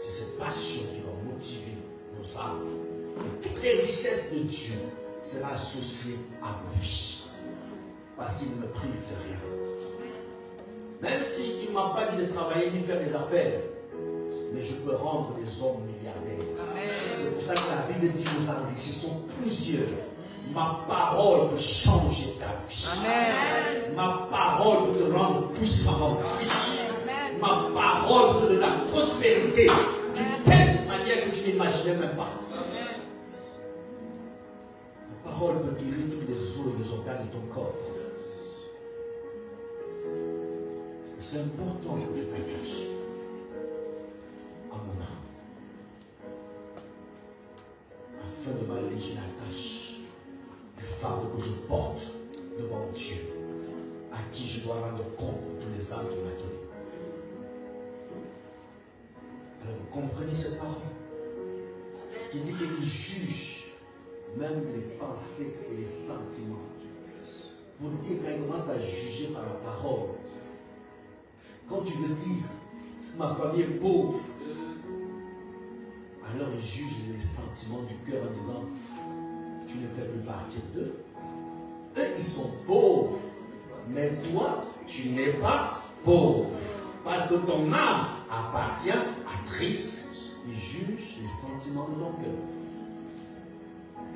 C'est cette passion qui va motiver nos âmes. Et toutes les richesses de Dieu sera associée à vos vies. Parce qu'il ne me prive de rien. Même s'il ne m'a pas dit de travailler ni faire des affaires, mais je peux rendre des hommes milliardaires. C'est pour ça que la Bible dit nous enrichissons plusieurs. Ma parole peut changer ta vie. Amen. Ma parole peut te rendre puissamment riche. Ma parole peut te donner la prospérité d'une telle manière que tu n'imaginais même pas. Ma parole peut guérir tous les os et les organes de ton corps. C'est important que tu t'attaches à mon âme, afin de m'alléger la tâche du fardeau que je porte devant Dieu, à qui je dois rendre compte de tous les âmes qu'il m'a donnés. Alors vous comprenez cette parole? Il dit qu'il juge même les pensées et les sentiments. Pour dire quand il commence à juger par la parole, quand tu veux dire ma famille est pauvre, alors il juge les sentiments du cœur en disant tu ne fais plus partie d'eux. Eux ils sont pauvres, mais toi tu n'es pas pauvre parce que ton âme appartient à Christ. Il juge les sentiments de ton cœur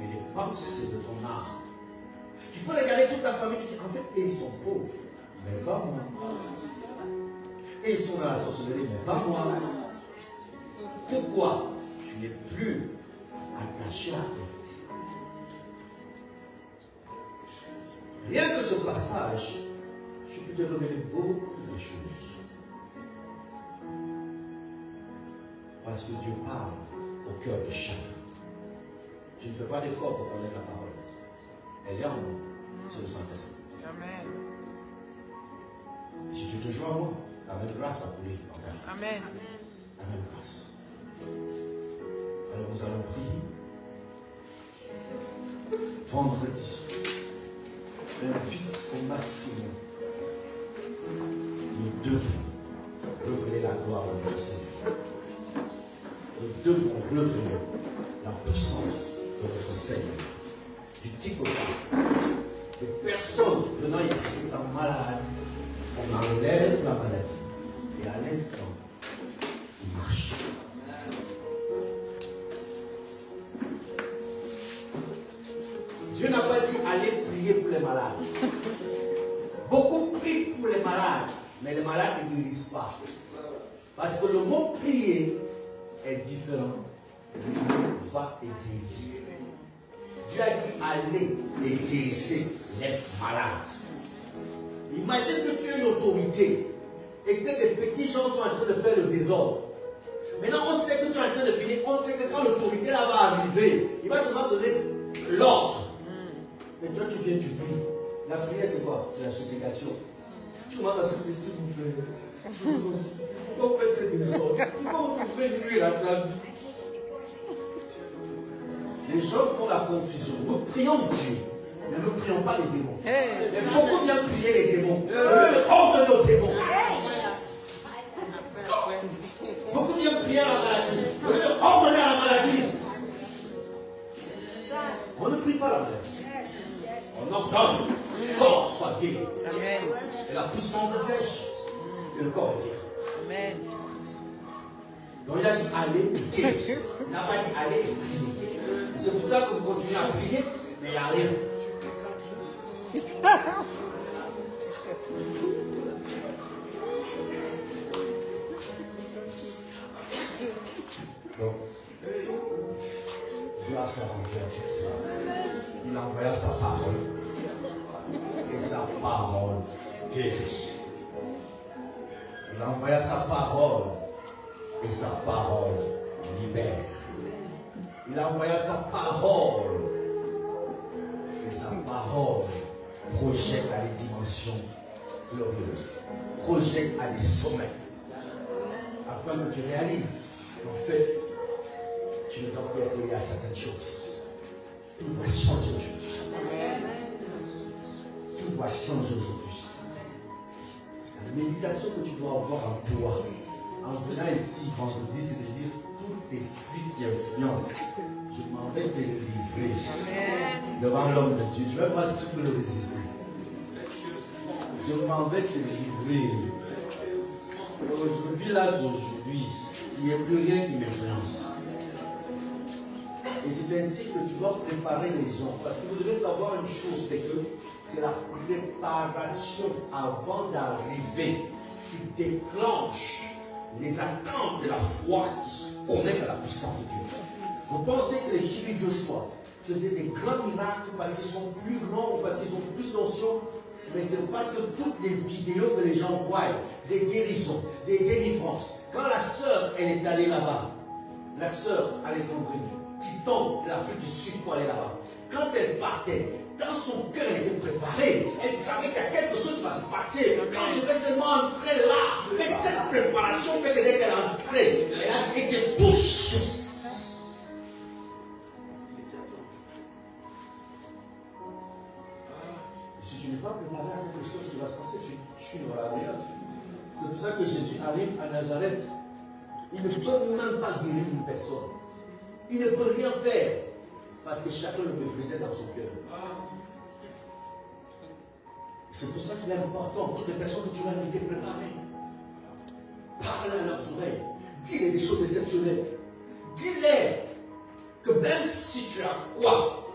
et les pensées de ton âme. Tu peux regarder toute ta famille, tu dis en fait ils sont pauvres, mais pas moi. Et ils sont dans la sorcellerie, mais pas moi. Pourquoi? Tu n'es plus attaché à eux. Rien que ce passage, je peux te révéler beaucoup de choses. Parce que Dieu parle au cœur de chacun. Tu ne fais pas d'effort pour connaître la parole. Elle est en moi. C'est le Saint-Esprit. Amen. Si tu te joins à moi, la même grâce va couler. Amen. La même grâce. Alors nous allons prier. Vendredi, invite au maximum. Nous devons révéler la gloire de notre Seigneur. Nous devons révéler la puissance de notre Seigneur. Du type de personnes venant ici étant malades, on enlève la maladie. Et à l'instant, il marche. Dieu n'a pas dit allez prier pour les malades. Beaucoup prient pour les malades, mais les malades ne guérissent pas. Parce que le mot prier est différent. Dieu va et guérir. Dieu a dit allez et guérissez les malades. Imagine que tu as une autorité et que des petits gens sont en train de faire le désordre. Maintenant, on sait que tu es en train de finir, on sait que quand l'autorité là va arriver, il va te donner l'ordre. Mais toi, tu viens, tu pries. La prière, c'est quoi? C'est la supplication. Tu commences à supplier, s'il vous plaît. Pourquoi vous faites ces désordres? Pourquoi vous pouvez nuire à sa vie? Les gens font la confusion. Nous prions Dieu, mais nous ne prions pas les démons. Mais beaucoup viennent prier les démons. Au lieu de ordonner aux démons. Beaucoup viennent prier à la maladie. Au lieu de ordonner à la maladie. On ne prie pas la maladie. On ordonne que le corps soit guéri. Et la puissance de Dieu agit. Et le corps est guéri. Amen. Donc il a dit allez guérir. Il n'a pas dit allez prier. C'est pour ça que vous continuez à prier, mais il n'y a rien. Donc, Dieu a sa rencontre. Il envoya sa parole. Et sa parole guérit. Il envoya sa parole. Et sa parole libère. Il envoya sa parole. Et sa parole projette à des dimensions glorieuses. Projette à des sommets. Afin que tu réalises qu'en fait, tu ne dois pas être lié à certaines choses. Tout doit changer aujourd'hui. Tout doit changer aujourd'hui. La méditation que tu dois avoir en toi, en venant ici vendredi, c'est de dire tout esprit qui influence, je m'en vais te livrer devant l'homme de Dieu. Je vais voir si tu peux le résister. Je m'en vais te livrer. Aujourd'hui, là, aujourd'hui, il n'y a plus rien qui m'influence. Et c'est ainsi que tu dois préparer les gens. Parce que vous devez savoir une chose, c'est que c'est la préparation avant d'arriver qui déclenche les attentes de la foi qui se connectent à la puissance de Dieu. Vous pensez que les filles de Joshua faisaient des grands miracles parce qu'ils sont plus grands ou parce qu'ils ont plus d'onction? Mais c'est parce que toutes les vidéos que les gens voient, des guérisons, des délivrances, quand la sœur, elle est allée là-bas, la sœur Alexandrine, qui tombe de l'Afrique du Sud pour aller là-bas, quand elle partait, dans son cœur elle était préparée, elle savait qu'il y a quelque chose qui va se passer. Quand je vais seulement entrer là, mais cette préparation fait que dès qu'elle est entrée, elle a été touchée. Si tu n'es pas préparé à quelque chose qui va se passer, tu n'auras rien. C'est pour ça que Jésus arrive à Nazareth. Il ne peut même pas guérir une personne. Il ne peut rien faire. Parce que chacun le méprisait dans son cœur. C'est pour ça qu'il est important, toutes les personnes que tu vas inviter, préparer. Parle à leurs oreilles. Dis-les des choses exceptionnelles. Dis-les que même si tu as quoi,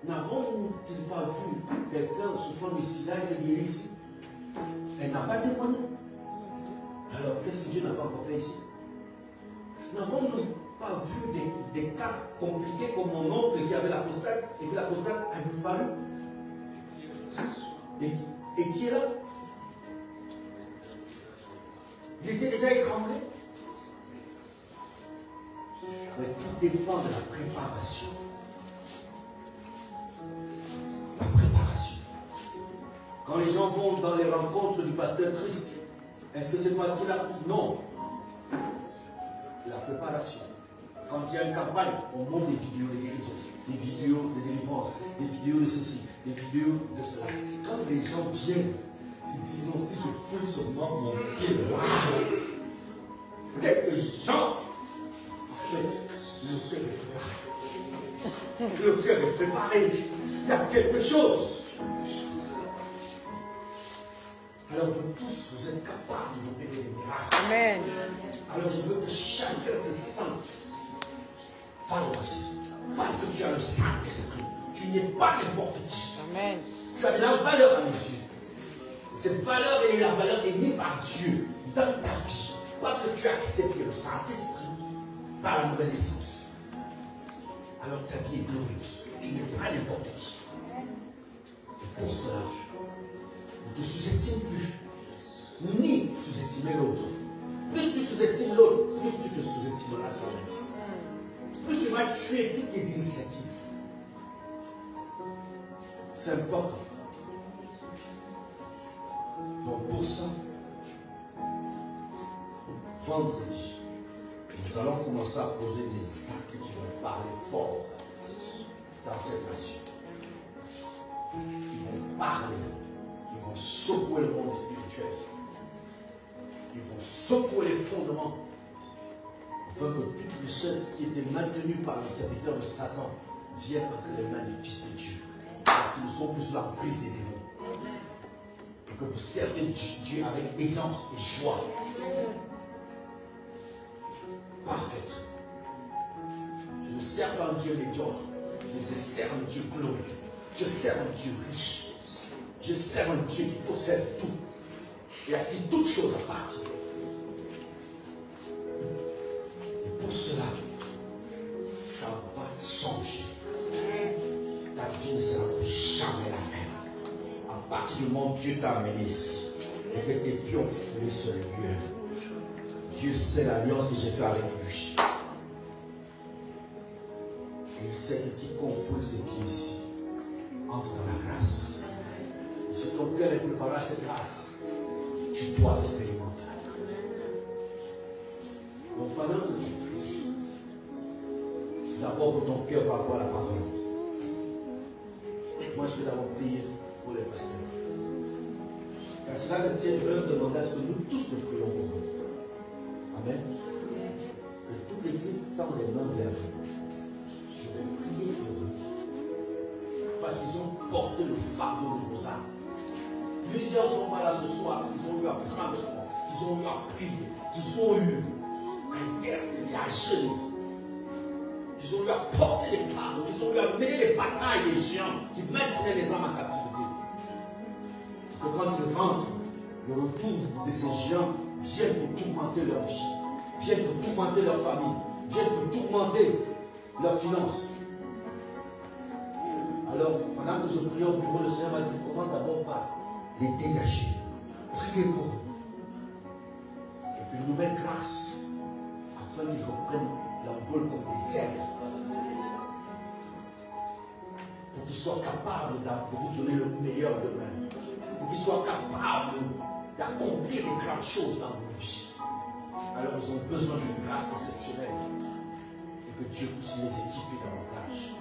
n'avons-nous pas vu quelqu'un souffrant du sida être guéri ici? Elle n'a pas témoigné. Alors, qu'est-ce que Dieu n'a pas encore fait ici? N'avons-nous pas vu des cas compliqués comme mon oncle qui avait la prostate et que la prostate a disparu? Et qui est là? Il était déjà étranglé. Mais tout dépend de la préparation. La préparation. Quand les gens vont dans les rencontres du pasteur triste, est-ce que c'est parce qu'il a... Non. La préparation. Quand il y a une campagne, on monte des vidéos de guérison, des vidéos de délivrance, des vidéos de ceci, des vidéos de cela. Quand les gens viennent, ils disent non, si je fouille seulement mon pied là, quelques gens, en fait, le cœur est préparé. Le cœur est préparé. Il y a quelque chose. Alors vous tous, vous êtes capables d'opérer des miracles. Amen. Alors je veux que chacun se sente valorisé. Parce que tu as le Saint-Esprit. Tu n'es pas n'importe qui. Amen. Tu as de la valeur à mes yeux. Cette valeur, elle est la valeur aimée par Dieu dans ta vie. Parce que tu as accepté le Saint-Esprit par la nouvelle naissance. Alors ta vie est glorieuse. Tu n'es pas n'importe qui. Et pour cela, ne te sous-estime plus. Ni sous-estimer l'autre. Plus tu sous-estimes l'autre, plus tu te sous-estimeras toi-même. Plus tu vas tuer toutes les initiatives. C'est important. Donc pour ça, vendredi, nous allons commencer à poser des actes qui vont parler fort dans cette nation. Ils vont parler, ils vont secouer le monde spirituel. Ils vont secouer les fondements afin que toute richesse qui était maintenue par les serviteurs de Satan vienne entre les mains des fils de Dieu. Parce qu'ils ne sont plus sous la prise des démons. Et que vous servez Dieu avec aisance et joie. Parfait. Je ne sers pas un Dieu médiocre, mais je sers un Dieu glorieux. Je sers un Dieu riche. Je sers un Dieu qui possède tout et à qui toute chose appartient. Et pour cela, ça va changer. Ta vie ne sera plus jamais la même. À partir du moment où Dieu t'a amené ici et que tes pieds ont foulé ce lieu, Dieu sait l'alliance que j'ai faite avec lui. Et il sait que quiconque foule ses pieds ici entre dans la grâce. Si ton cœur est préparé à cette grâce, tu dois l'expérimenter. Donc pendant que tu pries, d'abord pour ton cœur par rapport à la parole. Moi je vais d'abord prier pour les pasteurs. Car cela me tient, je vais demander à ce que nous tous nous prions pour vous. Amen. Que toute l'église tend les mains vers vous. Je vais prier pour eux. Parce qu'ils ont porté le fardeau de vos âmes. Plusieurs sont pas là ce soir, ils ont eu à prendre soin, ils ont eu à prier, ils ont eu à intercéder, à jeûner. Ils ont eu à porter les fardeaux, ils ont eu à mener les batailles des géants qui maintenaient les âmes en captivité. Que quand ils rentrent, le retour de ces géants vient pour tourmenter leur vie, vient pour tourmenter leur famille, vient pour tourmenter leurs finances. Alors Alors, pendant que je priais au bureau, le Seigneur m'a dit, commence d'abord par les dégager. Priez pour eux. Et puis, une nouvelle grâce, afin qu'ils reprennent l'envol comme des ailes. Pour qu'ils soient capables de vous donner le meilleur d'eux-mêmes. Pour qu'ils soient capables d'accomplir les grandes choses dans vos vies. Alors, ils ont besoin d'une grâce exceptionnelle. Et que Dieu puisse les équiper davantage.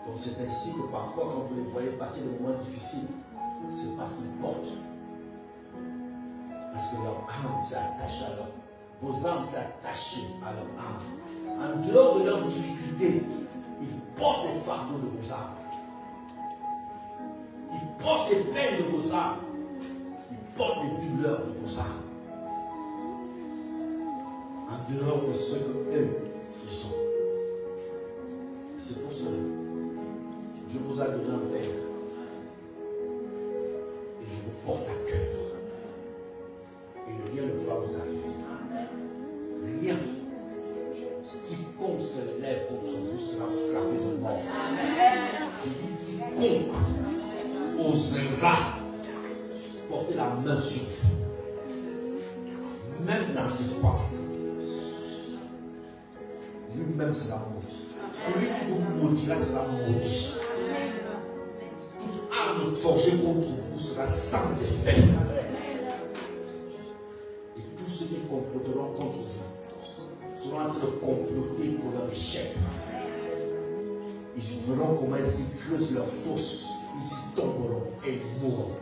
Donc c'est ainsi que parfois quand vous les voyez passer des moments difficiles, c'est parce qu'ils portent. Parce que leur âme s'est attachée à leur. Vos âmes s'est attachées à leur âme. En dehors de leurs difficultés, ils portent les fardeaux de vos âmes. Ils portent les peines de vos âmes. Ils portent les douleurs de vos âmes. En dehors de ce que eux, ils sont. C'est pour cela. Dieu vous a donné un père. Et je vous porte à cœur. Et rien ne pourra vous arriver. Rien. Quiconque se lève contre vous sera frappé de mort. Je dis quiconque osera porter la main sur vous. Même dans ses pensées. Lui-même sera maudit. Celui qui vous maudira sera maudit. Toute arme forgée contre vous sera sans effet. Et tous ceux qui comploteront contre vous seront en train de comploter pour leur échec. Ils verront comment est-ce qu'ils creusent leur fosse. Ils y tomberont et ils mourront.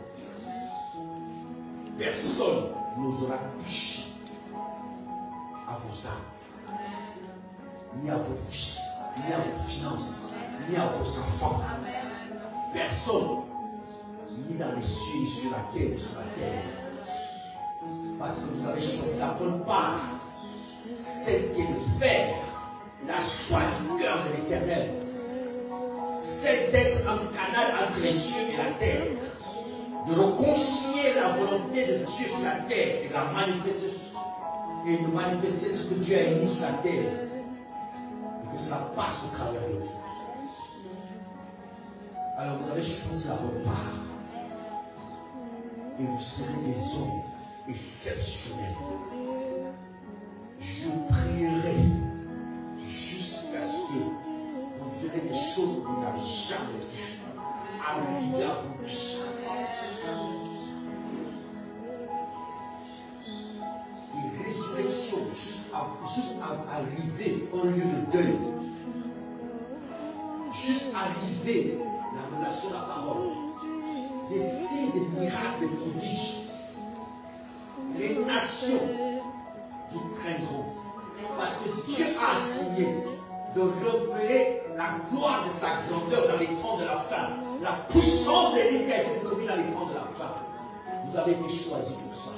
Personne n'osera toucher à vos âmes, ni à vos vies, ni à vos finances, ni à vos enfants. Personne, ni dans les cieux, ni sur la terre, ni sur la terre. Parce que vous avez choisi la bonne part, celle qui est de faire la joie du cœur de l'Éternel, celle d'être un canal entre les cieux et la terre, de réconcilier la volonté de Dieu sur la terre et de manifester ce que Dieu a mis sur la terre. Que cela passe au travers de vous. Alors vous avez choisi la bonne part. Et vous serez des hommes exceptionnels. Je prierai jusqu'à ce que vous verrez des choses que vous n'avez jamais vues arriver à vous. Et résurrection juste à arriver au lieu de deuil. Juste arriver la relation, la parole. Des signes, des miracles, des prodiges. Les nations qui traîneront. Parce que Dieu a assigné de révéler la gloire de sa grandeur dans les temps de la fin. La puissance de l'Église a été promise dans les temps de la fin. Vous avez été choisis pour ça.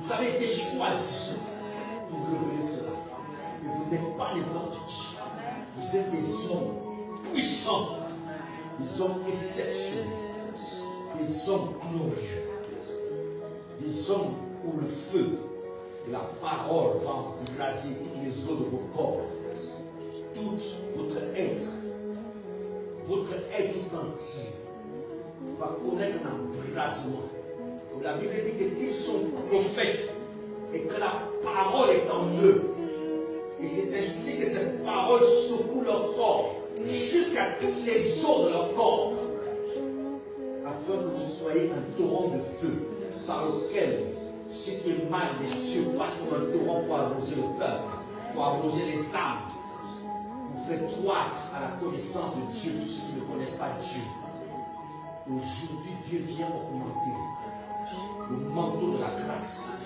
Vous avez été choisis pour révéler cela. Et vous n'êtes pas n'importe qui. Vous êtes des hommes puissants, des hommes exceptionnels, des hommes glorieux, des hommes où le feu de la parole va embraser toutes les eaux de vos corps, tout votre être tout entier va connaître un embrasement. La Bible dit que s'ils sont prophètes et que la parole est en eux, et c'est ainsi que cette parole secoue leur corps jusqu'à toutes les os de leur corps, afin que vous soyez un torrent de feu par lequel ce qui est mal des cieux passe comme un torrent pour arroser le peuple, pour arroser les âmes, pour faire croître à la connaissance de Dieu tous ceux qui ne connaissent pas Dieu. Aujourd'hui, Dieu vient augmenter le manteau de la grâce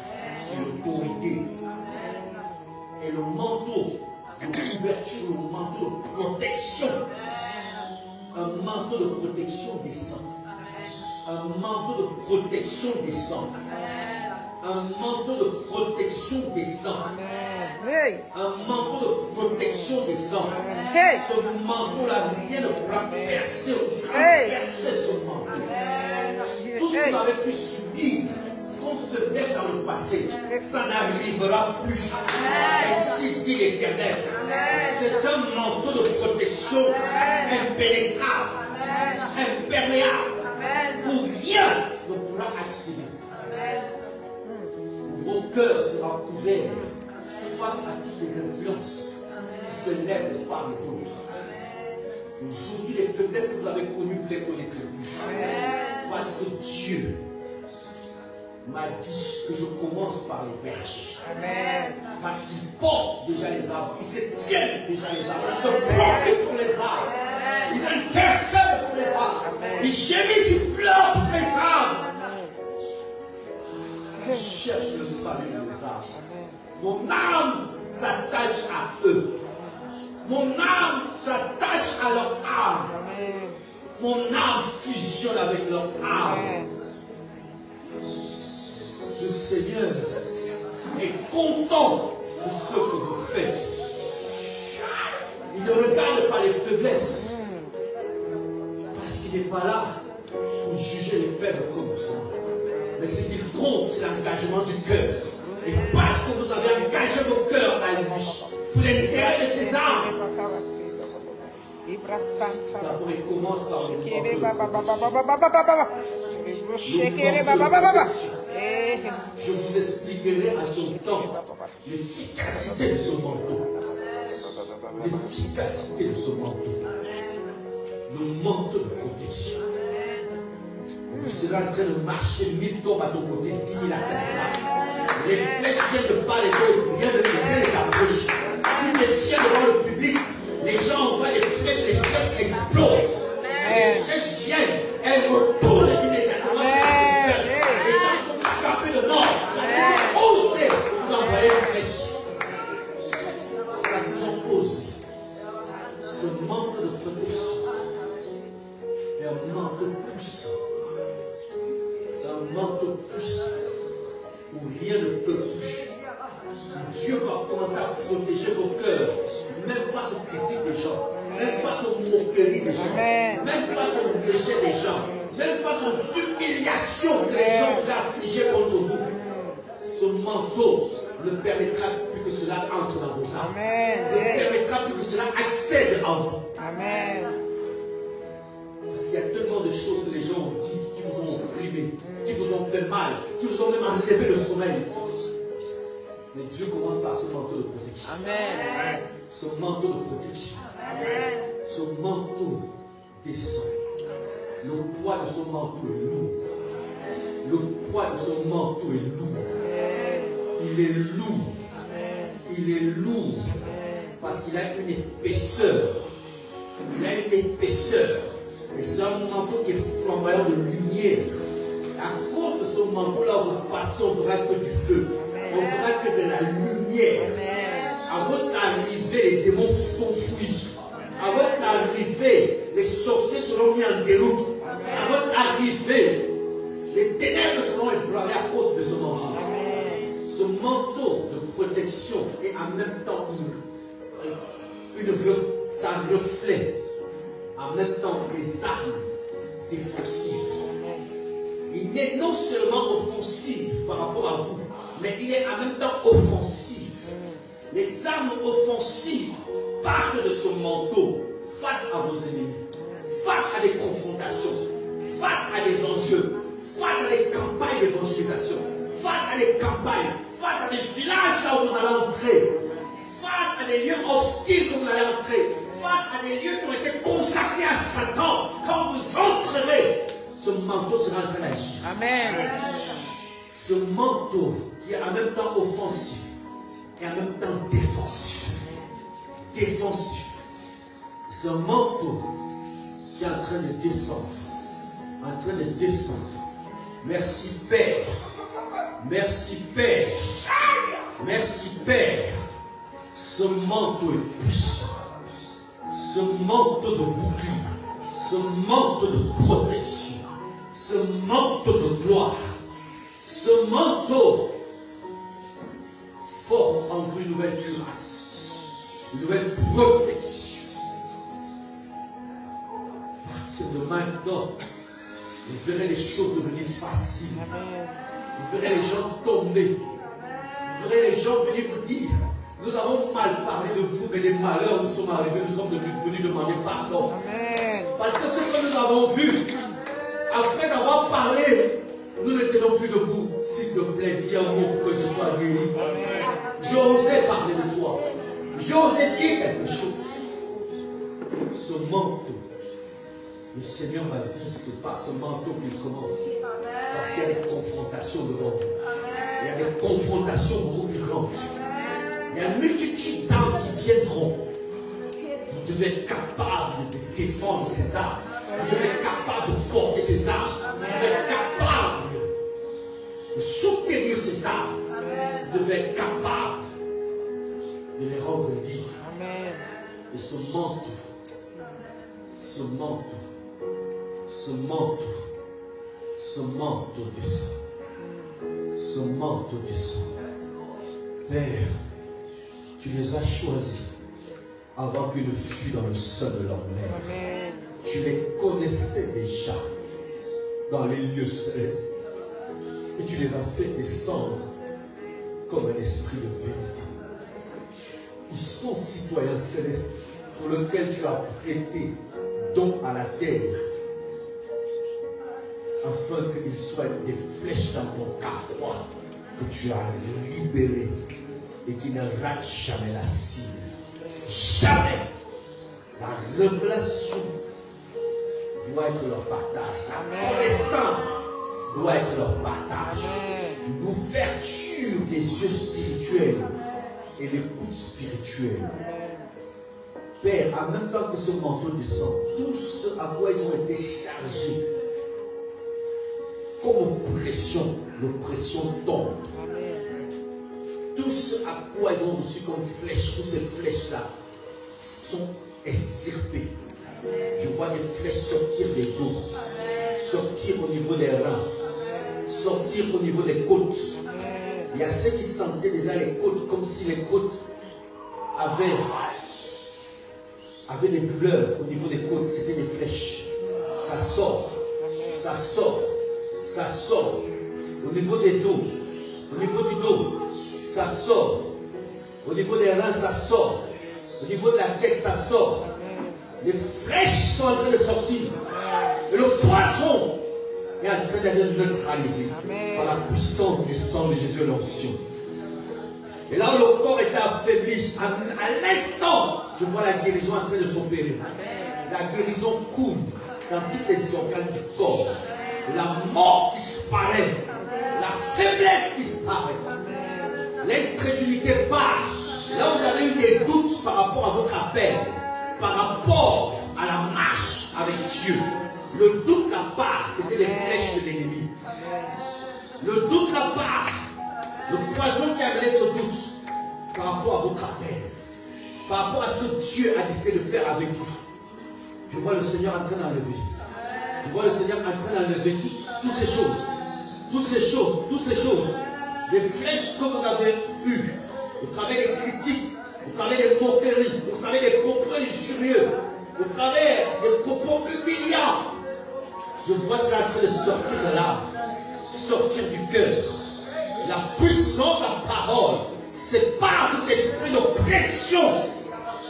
et l'autorité et le manteau de couverture, le manteau de protection, un manteau de protection descend, un manteau de protection descend, un manteau de protection descend, un manteau de protection descend. Ce manteau-là, rien ne pourra percer ou transpercer ce manteau. Tout ce que vous avez pu subir comme faiblesse dans le passé, ça n'arrivera plus. Ainsi dit l'Éternel. C'est un manteau de protection impénétrable, imperméable, où rien ne pourra accéder. Vos cœurs seront couverts face à toutes les influences qui se lèvent de part et d'autre. Aujourd'hui, les faiblesses que vous avez connues, vous les connaîtrez plus. Parce que Dieu m'a dit que je commence par les bergers. Parce qu'ils portent déjà les arbres, ils se tiennent déjà les arbres, ils se préoccupent pour les arbres, ils intercèdent pour les arbres, ils gémissent, ils pleurent pour les arbres. Ils cherchent le salut des arbres. Mon âme s'attache à eux. Mon âme s'attache à leur âme. Mon âme fusionne avec leur âme. Le Seigneur est content de ce que vous faites. Il ne regarde pas les faiblesses. Parce qu'il n'est pas là pour juger les faibles comme ça. Mais ce qu'il compte, c'est l'engagement du cœur. Et parce que vous avez engagé vos cœurs à lui, pour l'intérêt de ses âmes, d'abord il commence par le je vous expliquerai à son temps l'efficacité de ce manteau. L'efficacité de ce manteau. Le manteau de protection. Vous serez en train de marcher 1000 tombes à ton côté, 10 000 à ta droite. Les flèches viennent de part et d'autre, rien ne t'approche. Tu les tiens devant le public, les gens envoient les flèches explosent. Les flèches viennent, elles retournent immédiatement. Les gens sont frappés de mort. Osez vous envoyer les flèches. Parce qu'ils ont osé. Ce manque de protection est un manque puissant. Un manteau puissant où rien ne peut plus. Dieu va commencer à protéger vos cœurs, même face aux critiques des gens, même face aux moqueries des gens, même face aux péchés des gens, même face aux humiliations que les gens vont affliger contre vous. Ce manteau ne permettra plus que cela entre dans vos âmes. Ne permettra plus que cela accède en vous. Amen. Parce qu'il y a tellement de choses que les gens ont dit, qui vous ont opprimé, qui vous ont fait mal, qui vous ont même enlevé le sommeil. Mais Dieu commence par ce manteau de protection. Amen. Ce manteau de protection. Amen. Ce manteau descend. Le poids de ce manteau est lourd. Le poids de ce manteau est lourd. Il est lourd. Il est lourd. Parce qu'il a une épaisseur. Il a une épaisseur. Et c'est un manteau qui est flamboyant de lumière. À cause de ce manteau-là, vous passez, on ne verra que du feu. On ne verra que de la lumière. À votre arrivée, les démons sont fuis. À votre arrivée, les sorciers seront mis en déroute. À votre arrivée, les ténèbres seront ébranlées à cause de ce manteau. Ce manteau de protection est en même temps ça reflète en même temps des armes défensives. Il n'est non seulement offensif par rapport à vous, mais il est en même temps offensif. Les armes offensives partent de ce manteau face à vos ennemis, face à des confrontations, face à des enjeux, face à des campagnes d'évangélisation, face à des campagnes, face à des villages là où vous allez entrer, face à des lieux hostiles où vous allez entrer, face à des lieux qui ont été consacrés à Satan. Quand vous entrerez, ce manteau sera en train d'agir. Amen. Ce manteau qui est en même temps offensif et en même temps défensif. Défensif. Ce manteau qui est en train de descendre. En train de descendre. Merci Père. Merci Père. Merci Père. Ce manteau est puissant. Ce manteau de bouclier. Ce manteau de protection. Ce manteau de gloire. Ce manteau forme en vous une nouvelle cuirasse, une nouvelle protection. À partir de maintenant, vous verrez les choses devenir faciles. Vous verrez les gens tomber. Vous verrez les gens venir vous dire Nous avons mal parlé de vous, mais des malheurs nous sommes arrivés, nous sommes venus demander pardon. Amen. Parce que ce que nous avons vu, après avoir parlé, nous ne tenons plus debout. S'il te plaît, dis un mot que je sois guéri. J'ai osé parler de toi. J'ai osé dire quelque chose. Ce manteau, le Seigneur m'a dit, c'est par ce manteau qu'il commence. Parce qu'il y a des confrontations devant vous. Il y a des confrontations beaucoup plus grandes. Il y a une multitude d'armes qui viendront. Vous devez être capable de défendre ces armes. Vous devez être capable de porter ces armes. Vous devez être capable de soutenir ces armes. Vous devez être capable de les rendre libres. Amen. Et ce manteau, ce manteau, ce manteau, ce manteau descend. Ce manteau descend. Père, tu les as choisis avant qu'ils ne fuient dans le sein de leur mère. Amen. Tu les connaissais déjà dans les lieux célestes. Et tu les as fait descendre comme un esprit de vérité. Ils sont citoyens célestes pour lesquels tu as prêté don à la terre afin qu'ils soient des flèches dans ton carquois que tu as libéré et qui ne ratent jamais la cible. Jamais. La révélation doit être leur partage. La connaissance doit être leur partage. L'ouverture des yeux spirituels et l'écoute spirituelle. Père, en même temps que ce manteau descend, tout ce à quoi ils ont été chargés, comme l'oppression tombe. Tout ce à quoi ils ont reçu comme flèches, toutes ces flèches-là sont extirpées. Je vois des flèches sortir des dos, sortir au niveau des reins, sortir au niveau des côtes. Il y a ceux qui sentaient déjà les côtes comme si les côtes avaient des douleurs au niveau des côtes. C'était des flèches. Ça sort, ça sort, ça sort. Au niveau des dos, au niveau du dos, ça sort. Au niveau des reins, ça sort. Au niveau de la tête, ça sort. Les flèches sont en train de sortir. Et le poison est en train d'être neutralisé par la puissance du sang de Jésus, l'onction. Et là où le corps était affaibli, à l'instant, je vois la guérison en train de s'opérer. La guérison coule dans tous les organes du corps. La mort disparaît. La faiblesse disparaît. L'incrédulité part. Là où vous avez eu des doutes par rapport à votre appel, par rapport à la marche avec Dieu, le doute la part, c'était les flèches de l'ennemi. Le doute la part, le poison qui a amené ce doute par rapport à votre appel, par rapport à ce que Dieu a décidé de faire avec vous. Je vois le Seigneur en train d'enlever. Je vois le Seigneur en train d'enlever toutes ces choses. Toutes ces choses, toutes ces choses. Les flèches que vous avez eues, au travers des critiques, au travers des moqueries, au travers des propos injurieux, au travers des propos humiliants. Je vois cela en train de sortir de l'âme, sortir du cœur. La puissance de la parole sépare tout esprit d'oppression,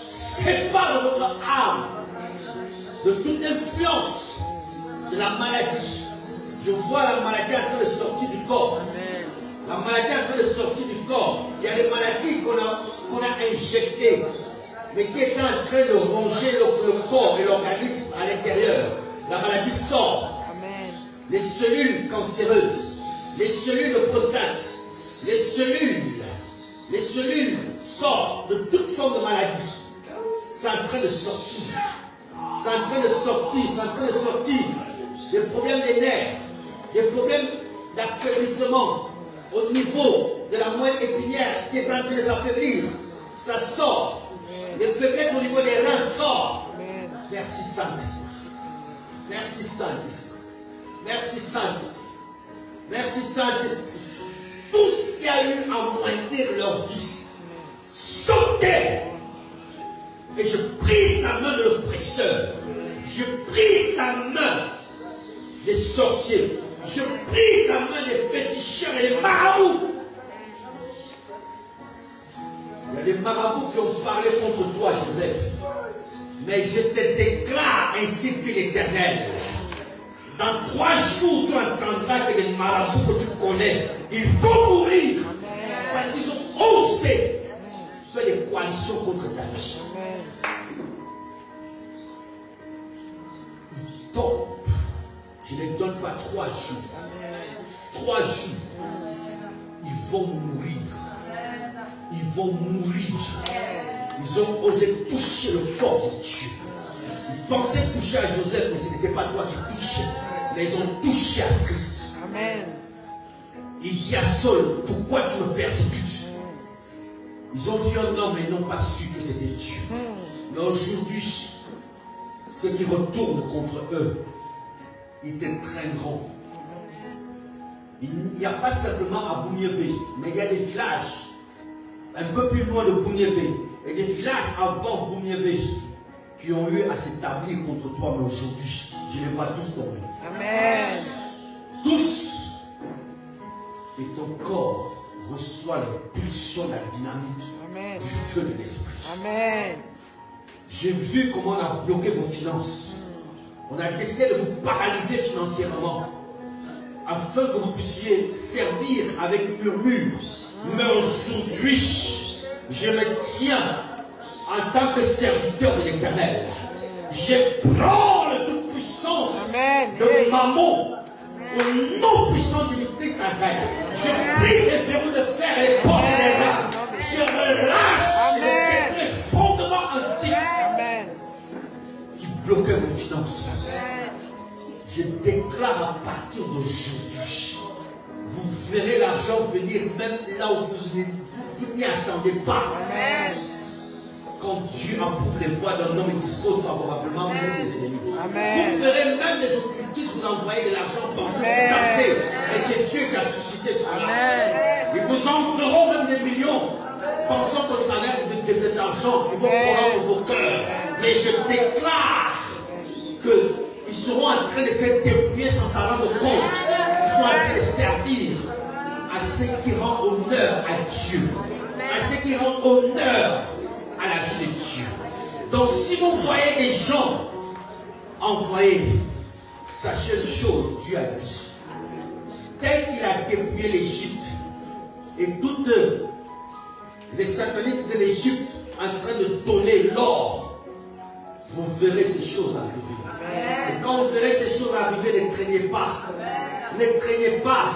sépare de votre âme, de toute influence de la maladie. Je vois la maladie en train de sortir du corps. La maladie en train de sortir du corps. Il y a des maladies qu'on a injectées, mais qui étaient en train de ronger le corps et l'organisme à l'intérieur. La maladie sort. Amen. Les cellules cancéreuses, les cellules de prostate, les cellules sortent de toute forme de maladie. C'est en train de sortir. C'est en train de sortir. C'est en train de sortir. Des problèmes des nerfs, des problèmes d'affaiblissement au niveau de la moelle épinière qui est en train de s'affaiblir. Ça sort. Les faiblesses au niveau des reins sortent. Merci Saint-Esprit. Merci Saint-Esprit. Merci Saint-Esprit. Merci Saint-Esprit. Tout ce qui a eu à mointir leur vie, sautez. Et je prise la main de l'oppresseur. Je prise la main des sorciers. Je prise la main des féticheurs et des marabouts. Il y a des marabouts qui ont parlé contre toi, Joseph. Mais je te déclare, ainsi dit l'Éternel. Dans 3 jours, tu entendras que les marabouts que tu connais, ils vont mourir. Parce qu'ils ont osé faire des coalitions contre ta vie. Ils tombent. Je ne les donne pas 3 jours. 3 jours. Ils vont mourir. Ils vont mourir. Ils ont osé toucher le corps de Dieu. Ils pensaient toucher à Joseph, mais ce n'était pas toi qui touchais. Mais ils ont touché à Christ. Amen. Il dit à Saul, pourquoi tu me persécutes? Ils ont vu un homme et n'ont pas su que c'était Dieu. Mais aujourd'hui, ceux qui retournent contre eux, ils te traîneront. Il n'y a pas simplement à Bouniébé, mais il y a des villages un peu plus loin de Bouniébé et des villages avant Bouniébé qui ont eu à s'établir contre toi, mais aujourd'hui, je les vois tous tomber. Amen. Tous. Et ton corps reçoit l'impulsion, la dynamite Amen. du feu de l'esprit. Amen. J'ai vu comment on a bloqué vos finances. On a décidé de vous paralyser financièrement afin que vous puissiez servir avec murmure. Mais aujourd'hui, je me tiens en tant que serviteur de l'Éternel. Je prends la toute-puissance de Mammon au nom puissant du Christ Nazareth. Je brise les verrous de fer et les portes des reins. Je relâche les fondements antiques qui bloquaient vos finances. Je déclare à partir d'aujourd'hui, vous verrez l'argent venir même là où vous n'y attendez pas. Amen. Quand Dieu approuve les voies d'un homme et dispose favorablement même ses ennemis. Amen. Vous verrez même des occultistes vous envoyer de l'argent pensant que tapez. Et c'est Dieu qui a suscité cela. Amen. Ils vous en feront même des millions, pensant qu'au travers de cet argent, ils vont corrompre vos cœurs. Mais je déclare qu'ils seront en train de se dépouiller sans s'en rendre compte. Ils sont en train de servir à ceux qui rendent honneur à Dieu, à ceux qui rendent honneur à la vie de Dieu. Donc si vous voyez des gens envoyés, sachez une chose, Dieu a dit. Tel qu'il a dépouillé l'Égypte et toutes les satanistes de l'Égypte en train de donner l'or, vous verrez ces choses arriver. Et quand vous verrez ces choses arriver, ne craignez pas. Ne craignez pas.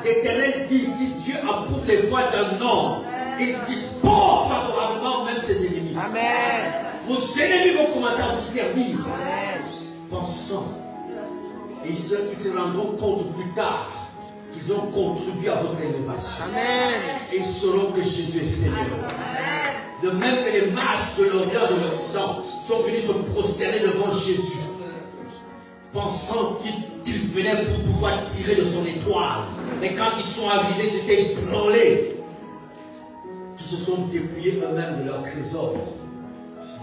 L'Éternel dit, si Dieu approuve les voies d'un homme, il dispose favorablement même ses ennemis. Amen. Vos ennemis vont commencer à vous servir. Amen. Pensant. Et ils se rendront compte plus tard qu'ils ont contribué à votre élévation. Amen. Et ils sauront que Jésus est Seigneur. De même que les mages de l'Orient et de l'Occident sont venus se prosterner devant Jésus, pensant qu'il venait pour pouvoir tirer de son étoile. Mais quand ils sont arrivés, c'était ébranlés. Qui se sont dépouillés eux-mêmes de leur trésor.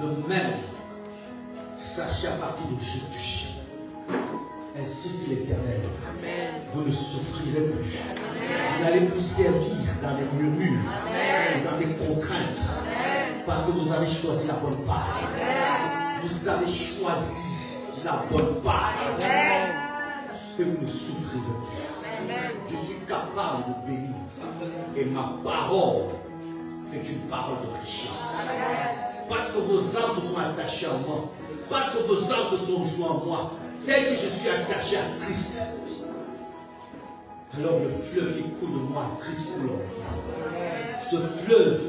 De même, sachez à partir d'aujourd'hui, ainsi dit l'Éternel, vous ne souffrirez plus. Vous n'allez plus servir dans des murmures, dans des contraintes, parce que vous avez choisi la bonne part. Vous avez choisi la bonne part. Et vous ne souffrirez plus. Je suis capable de bénir. Et ma parole est une parole de richesse. Parce que vos âmes se sont attachées à moi. Parce que vos âmes se sont jointes à moi. Tel que je suis attaché à Christ. Alors le fleuve qui coule de moi, Christ coule en vous. Ce fleuve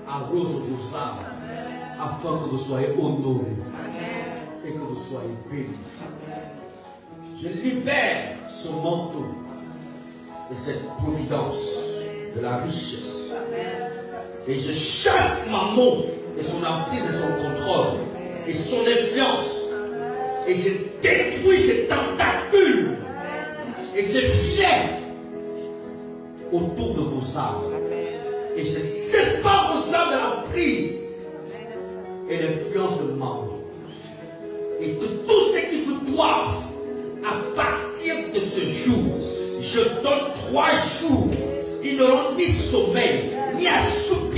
arrose vos âmes afin que vous soyez honorés et que vous soyez bénis. Je libère ce manteau et cette providence de la richesse. Et je chasse Mammon et son emprise et son contrôle et son influence. Et je détruis ces tentacules et ces filets autour de vos âmes. Et je sépare vos âmes de l'emprise et l'influence de Mammon. Et que tout ce qui vous doivent à partir de ce jour, je donne 3 jours. Ils n'auront ni sommeil, ni assoupissement.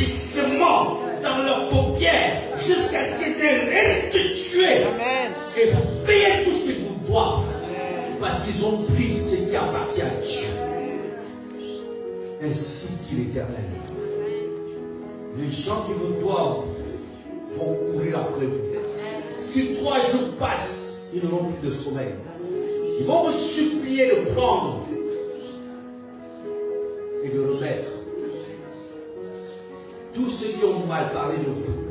restituer Amen. et payer tout ce qu'ils vous doivent. Parce qu'ils ont pris ce qui appartient à Dieu. Ainsi dit l'Éternel. Les gens qui vous doivent vont courir après vous. Si 3 jours passent, ils n'auront plus de sommeil. Ils vont vous supplier de prendre et de remettre. Tous ceux qui ont mal parlé de vous,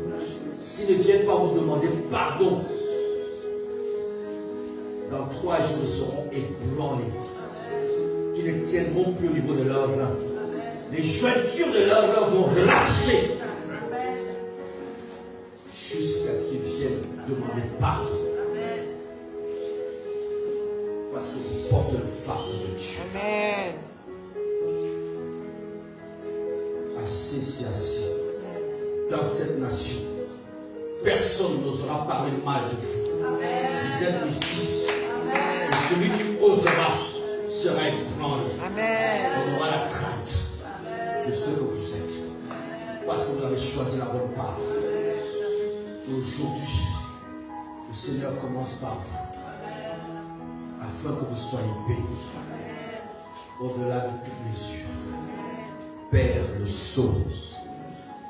s'ils ne viennent pas vous demander pardon, dans 3 jours, ils seront ébranlés. Qui ne tiendront plus au niveau de leur rein. Les jointures de leur rein vont lâcher. Jusqu'à ce qu'ils viennent demander pardon. Parce que vous portez le fardeau de Dieu. Amen. Assez, c'est assez. Dans cette nation, personne n'osera parler mal de vous. Vous êtes mes fils. Et celui qui osera sera ébranlé. Amen. On aura la crainte de ce que vous êtes. Parce que vous avez choisi la bonne part. Aujourd'hui, le Seigneur commence par vous. Afin que vous soyez bénis. Au-delà de toutes mesures. Père, le sauve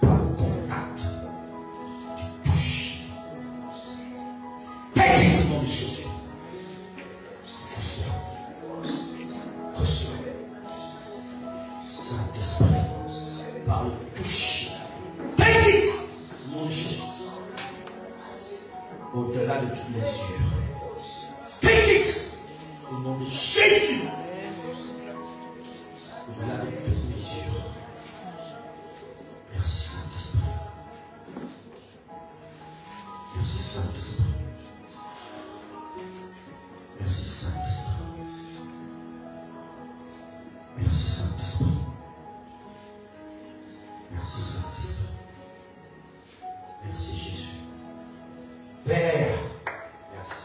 par le contact du toucher. Père, au nom de Jésus. Reçois. Reçois. Saint-Esprit, par le toucher. Take it! Au nom de Jésus. Au-delà de toutes mesures. Take it! Au nom de Jésus. Au-delà de toutes mesures. Merci Saint-Esprit. Merci Saint-Esprit. Merci Saint-Esprit. Merci Saint-Esprit. Merci Saint-Esprit. Merci Jésus. Père, merci.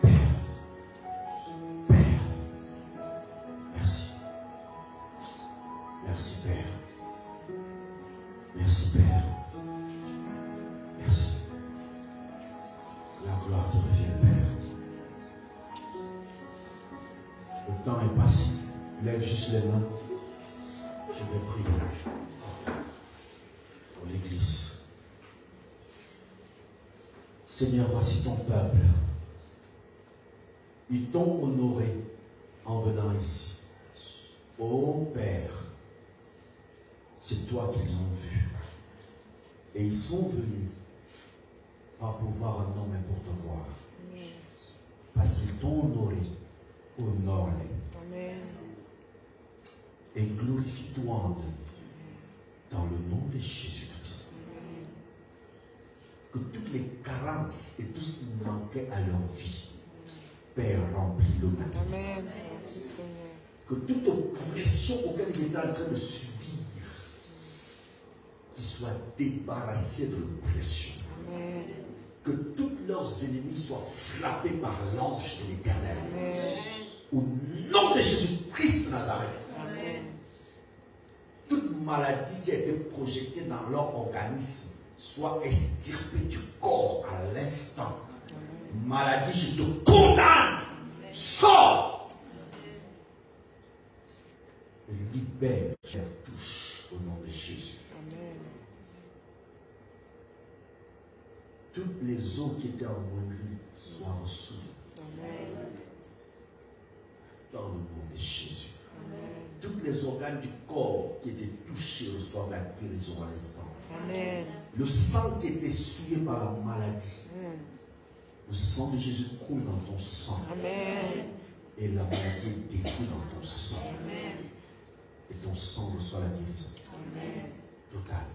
Père, Père, merci. Merci Père. Merci Père. Merci. La gloire te revient Père. Le temps est passé. Lève juste les mains. Je vais prier pour l'Église. Seigneur, voici ton peuple. Ils t'ont honoré en venant ici. Ô Père, c'est toi qu'ils ont vu. Et ils sont venus pas pour voir un homme, mais pour te voir. Parce qu'ils t'ont honoré. Honore-les. Amen. Et glorifie-toi en eux. Dans le nom de Jésus-Christ. Que toutes les carences et tout ce qui manquait à leur vie, Père, remplis-le maintenant. Amen. Que toute oppression auquel ils étaient en train de subir, qu'ils soient débarrassés de l'oppression. Amen. Que tous leurs ennemis soient frappés par l'ange de l'Éternel. Amen. Au nom de Jésus-Christ de Nazareth. Amen. Toute maladie qui a été projetée dans leur organisme soit extirpée du corps à l'instant. Maladie, je te condamne. Sors. Libère, je touche au nom de Jésus. Amen. Toutes les eaux qui étaient en moinerie soient reçues. Amen. Dans le nom de Jésus. Amen. Tous les organes du corps qui étaient touchés reçoivent la guérison à l'instant. Amen. Le sang qui était souillé par la maladie, Mm. le sang de Jésus coule dans ton sang. Amen. Et la maladie est détruite dans ton sang. Amen. Et ton sang reçoit la guérison Amen. totale.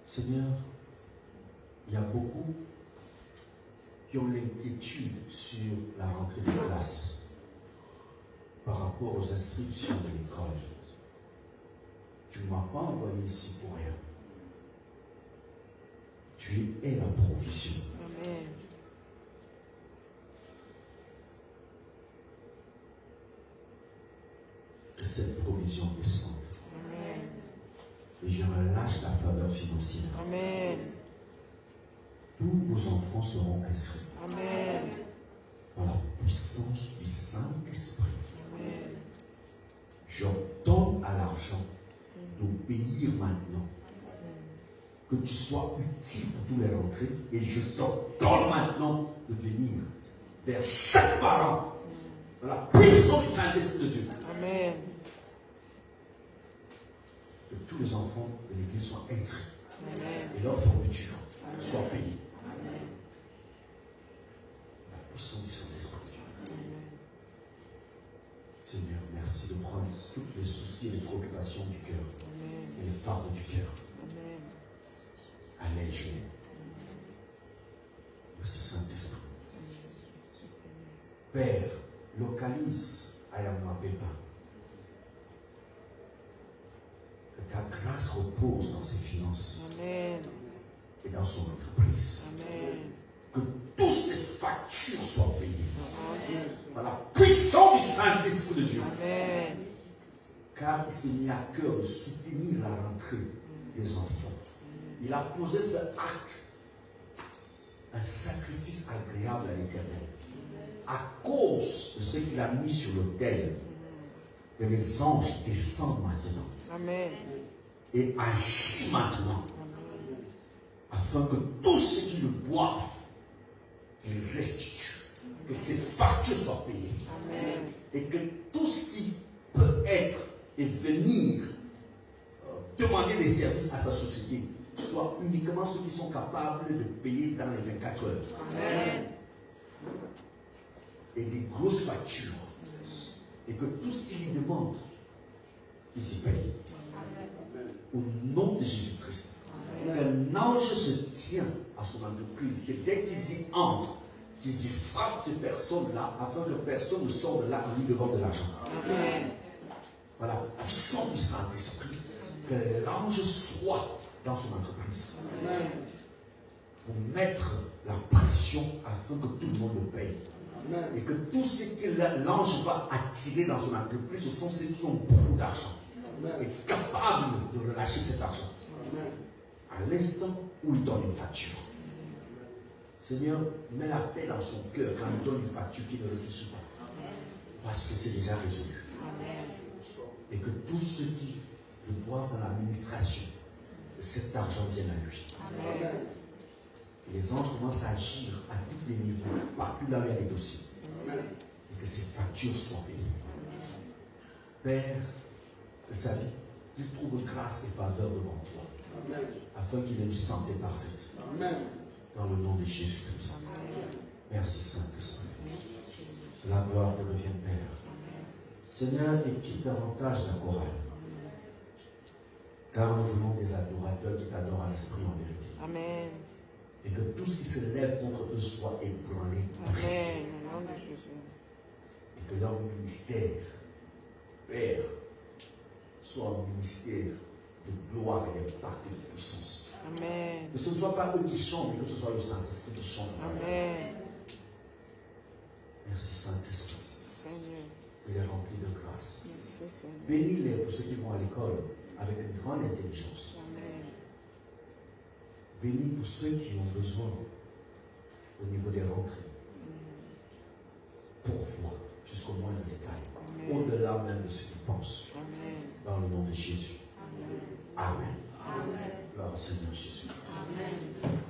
Seigneur, il y a beaucoup qui ont l'inquiétude sur la rentrée de classe par rapport aux inscriptions de l'école. Tu ne m'as pas envoyé ici pour rien. Tu es la provision. Amen. Que cette provision descende. Amen. Et je relâche la faveur financière. Amen. Tous vos enfants seront inscrits. Amen. Par la puissance du Saint-Esprit. Amen. J'ordonne à l'argent d'obéir maintenant. Que tu sois utile pour tous les rentrées. Et je t'ordonne maintenant de venir vers chaque parent. Dans la puissance du Saint-Esprit de Dieu. Amen. Que tous les enfants de l'Église soient inscrits. Amen. Et leur fourniture soit payée. La puissance du Saint-Esprit de Dieu. Seigneur, merci de prendre tous les soucis et les préoccupations du cœur. Et les fardeaux du cœur. Allège-les. Merci Saint-Esprit. Père, localise Ayama Pépa. Que ta grâce repose dans ses finances. Amen. Et dans son entreprise. Amen. Que toutes ces factures soient payées. Par la puissance du Saint-Esprit de Dieu. Amen. Car il s'est mis à cœur de soutenir la rentrée des enfants. Il a posé ce acte, un sacrifice agréable à l'Éternel. À cause de ce qu'il a mis sur l'autel, que les anges descendent maintenant. Amen. Et agissent maintenant. Afin que tous ceux qui le boivent, ils restituent. Que ces factures soient payées. Amen. Et que tout ce qui peut être et venir demander des services à sa société soit uniquement ceux qui sont capables de payer dans les 24 heures. Amen. Et des grosses factures. Et que tout ce qu'il lui demande, il s'y paye. Au nom de Jésus-Christ. Qu'un ange se tient à son entreprise. Et dès qu'ils y entrent, qu'ils y frappent ces personnes-là, afin que personne ne sorte de là en lui devant de l'argent. Amen. Voilà, puissant du Saint-Esprit. Que l'ange soit dans son entreprise. Amen. Pour mettre la pression afin que tout le monde le paye. Amen. Et que tout ce que l'ange va attirer dans son entreprise, ce sont ceux qui ont beaucoup d'argent. Et capables de relâcher cet argent. Amen. À l'instant où il donne une facture. Seigneur, mets la paix dans son cœur quand il donne une facture qu'il ne réfléchit pas. Parce que c'est déjà résolu. Et que tous ceux qui le boivent dans l'administration, cet argent vienne à lui. Amen. Et les anges commencent à agir à tous les niveaux, partout là où il y a des dossiers. Amen. Et que ces factures soient payées. Père, que sa vie, qu'il trouve grâce et faveur devant toi. Amen. Afin qu'il ait une santé parfaite. Amen. Dans le nom de Jésus-Christ. Merci Saint-Esprit. La gloire te revient, Père. Seigneur, équipe davantage la chorale. Car nous voulons des adorateurs qui t'adorent à l'esprit en vérité. Amen. Et que tout ce qui se lève contre eux soit ébranlé, brisé. Amen. Au nom de Jésus. Et que leur ministère, Père, soit un ministère de gloire et d'impact et de puissance. Amen. Que ce ne soit pas eux qui chantent, mais que ce soit le Saint-Esprit qui chante. Amen. Merci Saint-Esprit. Seigneur. Il est rempli de grâce. Merci Seigneur. Bénis-les pour ceux qui vont à l'école avec une grande intelligence. Amen. Bénis pour ceux qui ont besoin au niveau des rentrées. Pourvoir jusqu'au moindre détail. Amen. Au-delà même de ce qu'ils pensent. Amen. Dans le nom de Jésus. Amen. Amen. Amen. Gloire au Seigneur Jésus. Amen.